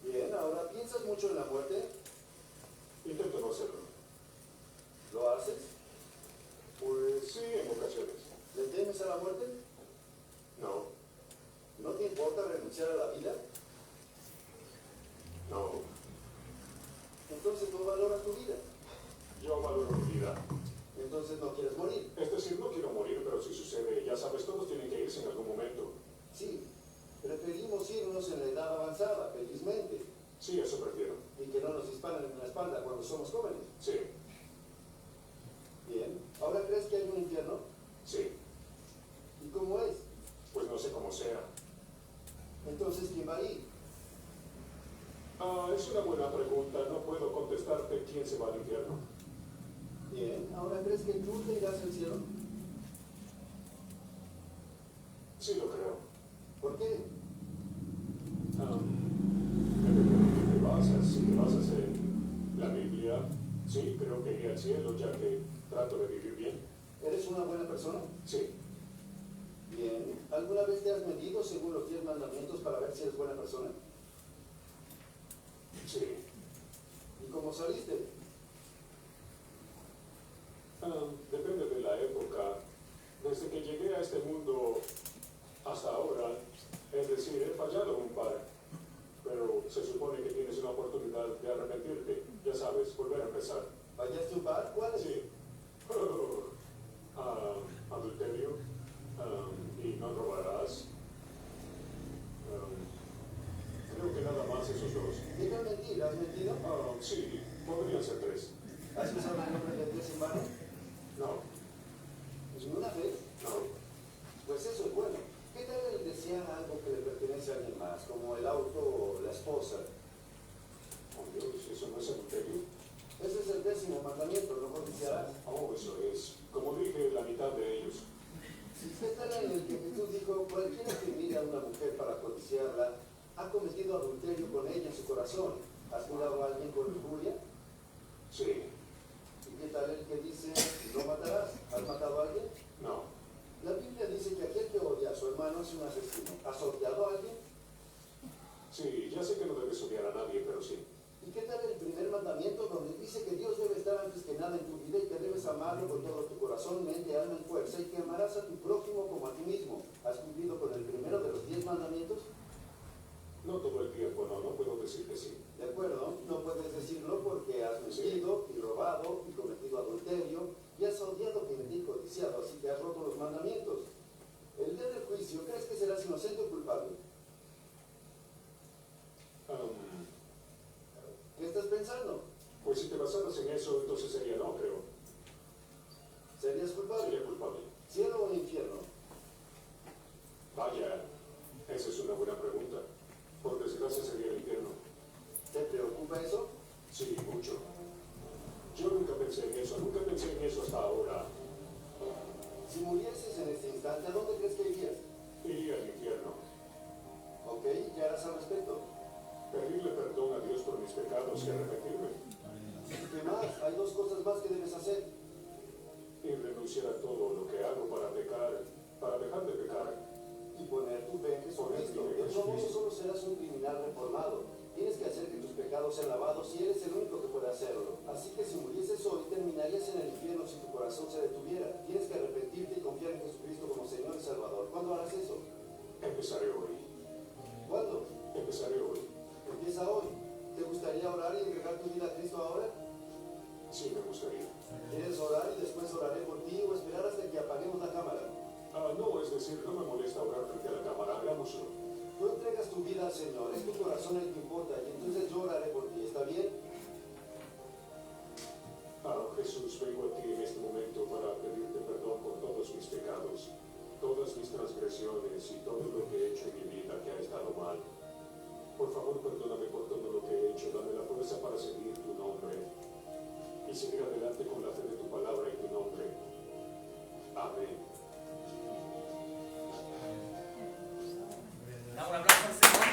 Bien, ahora, ¿piensas mucho en la muerte? Intento no hacerlo. ¿Lo haces? Pues sí, en ocasiones. ¿Le temes a la muerte? No, ¿No te importa renunciar a la vida? no. Entonces no valoras tu vida. Yo valoro mi vida. Entonces no quieres morir. Es decir, no quiero morir, pero si sucede, ya sabes, todos tienen que irse en algún momento. Sí, preferimos irnos en la edad avanzada, felizmente, Sí, eso prefiero. y que no nos disparen en la espalda cuando somos jóvenes. Sí, Bien, ¿ahora crees que hay un infierno? sí. ¿Y cómo es? Pues no sé cómo sea. Entonces, ¿quién va a ir? Es una buena pregunta. No puedo contestarte quién se va al infierno. Bien, ¿ahora crees que tú te irás al cielo? Sí, lo creo. ¿Por qué? Si te basas en la Biblia, sí, creo que iré al cielo, ya que trato de vivir bien. ¿Eres una buena persona? Sí. Bien, ¿alguna vez te has medido según los 10 mandamientos para ver si eres buena persona? Sí. ¿Y cómo saliste? Depende de la época. Desde que llegué a este mundo hasta ahora, es decir, he fallado un par. Pero se supone que tienes una oportunidad de arrepentirte. Ya sabes, volver a empezar. ¿Fallaste un par? ¿Cuáles? Sí. Adulterio. Y no robarás. Creo que nada más esos dos. Deja mentir, ¿has mentido? Sí, podrían ser 3. ¿Has usado el nombre de Dios en vano? No, ¿Ni una vez? no. Pues eso es bueno. ¿Qué tal el desear algo que le pertenece a alguien más, como el auto o la esposa? Oh Dios, ¿eso no es adulterio? Ese es el 10º mandamiento, no codiciarás. Oh, eso es. Como dije, la mitad de ellos. ¿Qué tal en el que Jesús dijo, cualquiera que mire a una mujer para codiciarla, ha cometido adulterio con ella en su corazón? ¿Has jurado a alguien con lujuria? Sí, ¿Y qué tal el que dice, no matarás? ¿Has matado a alguien? no. La Biblia dice que aquel que odia a su hermano es un asesino. ¿Has odiado a alguien? Sí, ya sé que no debes odiar a nadie, pero sí. ¿Y qué tal el primer mandamiento donde dice que Dios debe estar antes que nada en tu vida y que debes amarlo con todo tu corazón, mente, alma y fuerza y que amarás a tu prójimo como a ti mismo? ¿Has cumplido con el primero de los 10 mandamientos? No todo el tiempo, no puedo decir que sí. De acuerdo, no puedes decirlo porque has mentido y robado y cometido adulterio y has odiado, mentir y codiciado, así que has roto los mandamientos. El día del juicio, ¿crees que serás inocente o culpable? ¿Qué estás pensando? Pues si te basaras en eso, entonces sería no, creo. ¿Serías culpable? Sería culpable. ¿Cielo o infierno? Vaya, esa es una buena pregunta. Por desgracia sería el infierno. ¿Te preocupa eso? Sí, mucho. Yo nunca pensé en eso hasta ahora. Si harás al respecto? Pedirle perdón a Dios por mis pecados y arrepentirme. ¿Y qué más? Hay dos cosas más que debes hacer. Y renunciar a todo lo que hago para pecar, para dejar de pecar. Y poner tu fe en Jesucristo. De otro modo solo serás un criminal reformado. Tienes que hacer que tus pecados sean lavados y eres el único que puede hacerlo. Así que si murieses hoy, terminarías en el infierno si tu corazón se detuviera. Tienes que arrepentirte y confiar en Jesucristo como Señor y Salvador. ¿Cuándo harás eso? Empezaré hoy. ¿Cuándo? Empezaré hoy. Empieza hoy. ¿Te gustaría orar y entregar tu vida a Cristo ahora? Sí, me gustaría. ¿Quieres orar y después oraré por ti o esperar hasta que apaguemos la cámara? No, es decir, no me molesta orar frente a la cámara, hagámoslo. Tú entregas tu vida al Señor, es tu corazón el que importa, y entonces yo oraré por ti, ¿está bien? Jesús, vengo a ti en este momento para pedirte perdón por todos mis pecados, todas mis transgresiones y todo lo que he hecho en mi vida que ha estado mal. Por favor, perdóname por todo lo que he hecho, dame la fuerza para seguir tu nombre y seguir adelante con la fe de tu palabra y tu nombre. Amén. Damos un aplauso al Señor.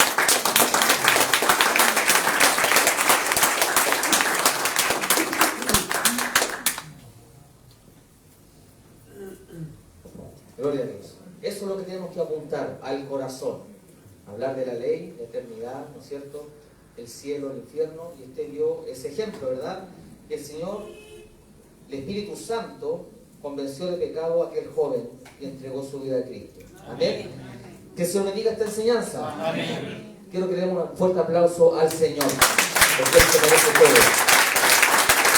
Gloria a Dios. Eso es lo que tenemos que apuntar al corazón. Hablar de la ley, la eternidad, ¿no es cierto? El cielo, el infierno. Y usted vio ese ejemplo, ¿verdad? Que el Señor, el Espíritu Santo, convenció de pecado a aquel joven y entregó su vida a Cristo. Amén. Que el Señor bendiga esta enseñanza. Amén. Quiero que le demos un fuerte aplauso al Señor, porque Él se merece todo.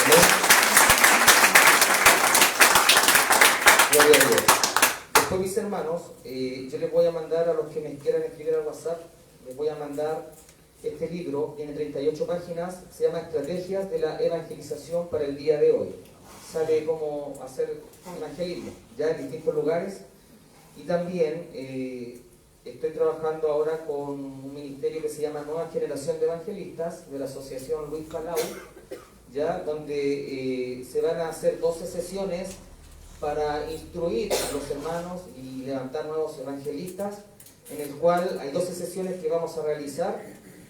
Amén. Gloria a Dios. Después, mis hermanos, yo les voy a mandar a los que me quieran escribir al WhatsApp, les voy a mandar este libro, tiene 38 páginas, se llama Estrategias de la Evangelización para el día de hoy. Sale cómo hacer evangelismo, ya en distintos lugares. Y también estoy trabajando ahora con un ministerio que se llama Nueva Generación de Evangelistas, de la Asociación Luis Palau, ya, donde se van a hacer 12 sesiones para instruir a los hermanos y levantar nuevos evangelistas, en el cual hay 12 sesiones que vamos a realizar.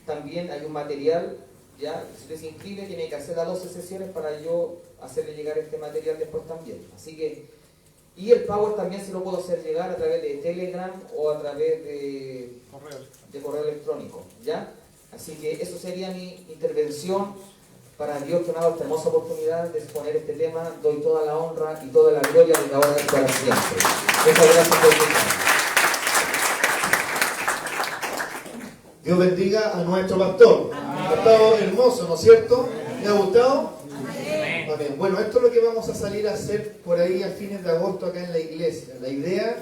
También hay un material, ya, si usted se inscribe tiene que hacer las 12 sesiones para yo hacerle llegar este material después también. Así que, y el Power también se lo puedo hacer llegar a través de Telegram o a través de correo electrónico, ¿ya? Así que eso sería mi intervención. Para Dios que me ha dado esta hermosa oportunidad de exponer este tema, doy toda la honra y toda la gloria de ahora y para siempre. Muchas gracias por escuchar. Dios bendiga a nuestro pastor. Ha estado hermoso, ¿no es cierto? ¿Le ha gustado? Amén. Amén. Bueno, esto es lo que vamos a salir a hacer por ahí a fines de agosto acá en la iglesia. La idea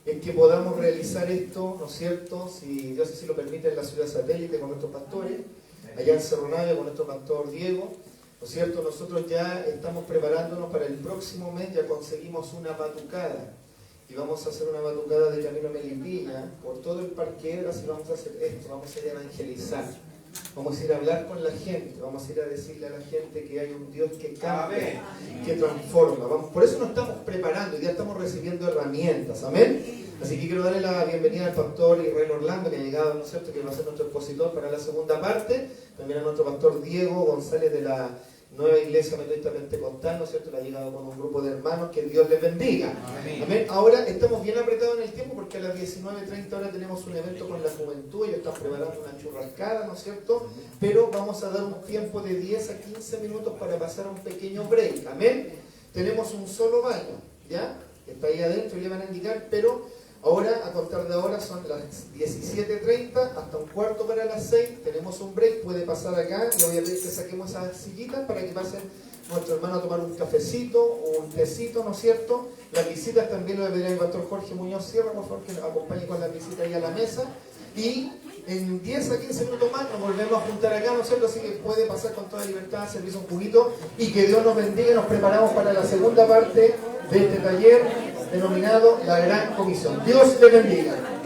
es que podamos realizar esto, ¿no es cierto? Si Dios así lo permite, en la ciudad satélite con nuestros pastores, allá en Cerro Navia con nuestro pastor Diego, ¿no es cierto? Nosotros ya estamos preparándonos para el próximo mes, ya conseguimos una batucada. Y vamos a hacer una batucada de camino a Melipilla, por todo el Parque Ebras, y vamos a hacer esto, vamos a ir a evangelizar. Vamos a ir a hablar con la gente, vamos a ir a decirle a la gente que hay un Dios que cambia, que transforma. Por eso nos estamos preparando y ya estamos recibiendo herramientas, amén. Así que quiero darle la bienvenida al pastor Israel Orlando, que ha llegado, ¿no es cierto?, que va a ser nuestro expositor para la segunda parte. También a nuestro pastor Diego González de la Nueva Iglesia Metodista Pentecostal, ¿no es cierto?, le ha llegado con un grupo de hermanos, que Dios les bendiga. Amén. Amén. Ahora estamos bien apretados en el tiempo porque a las 19:30 horas tenemos un evento con la juventud, ellos están preparando una churrascada, ¿no es cierto?, pero vamos a dar un tiempo de 10 a 15 minutos para pasar un pequeño break, amén. Tenemos un solo baño, ¿ya?, está ahí adentro y le van a indicar, pero ahora, a contar de ahora, son las 17:30 hasta un cuarto para las 6. Tenemos un break, puede pasar acá. Le voy a pedir que saquemos esas sillitas para que pasen nuestro hermano a tomar un cafecito o un tecito, ¿no es cierto? Las visitas también lo voy a pedir al pastor Jorge Muñoz Sierra, por favor, que nos acompañe con las visitas ahí a la mesa. Y en 10 a 15 minutos más nos volvemos a juntar acá, ¿no es cierto? Así que puede pasar con toda libertad, servirse un juguito. Y que Dios nos bendiga. Nos preparamos para la segunda parte de este taller denominado La Gran Comisión. Dios le bendiga.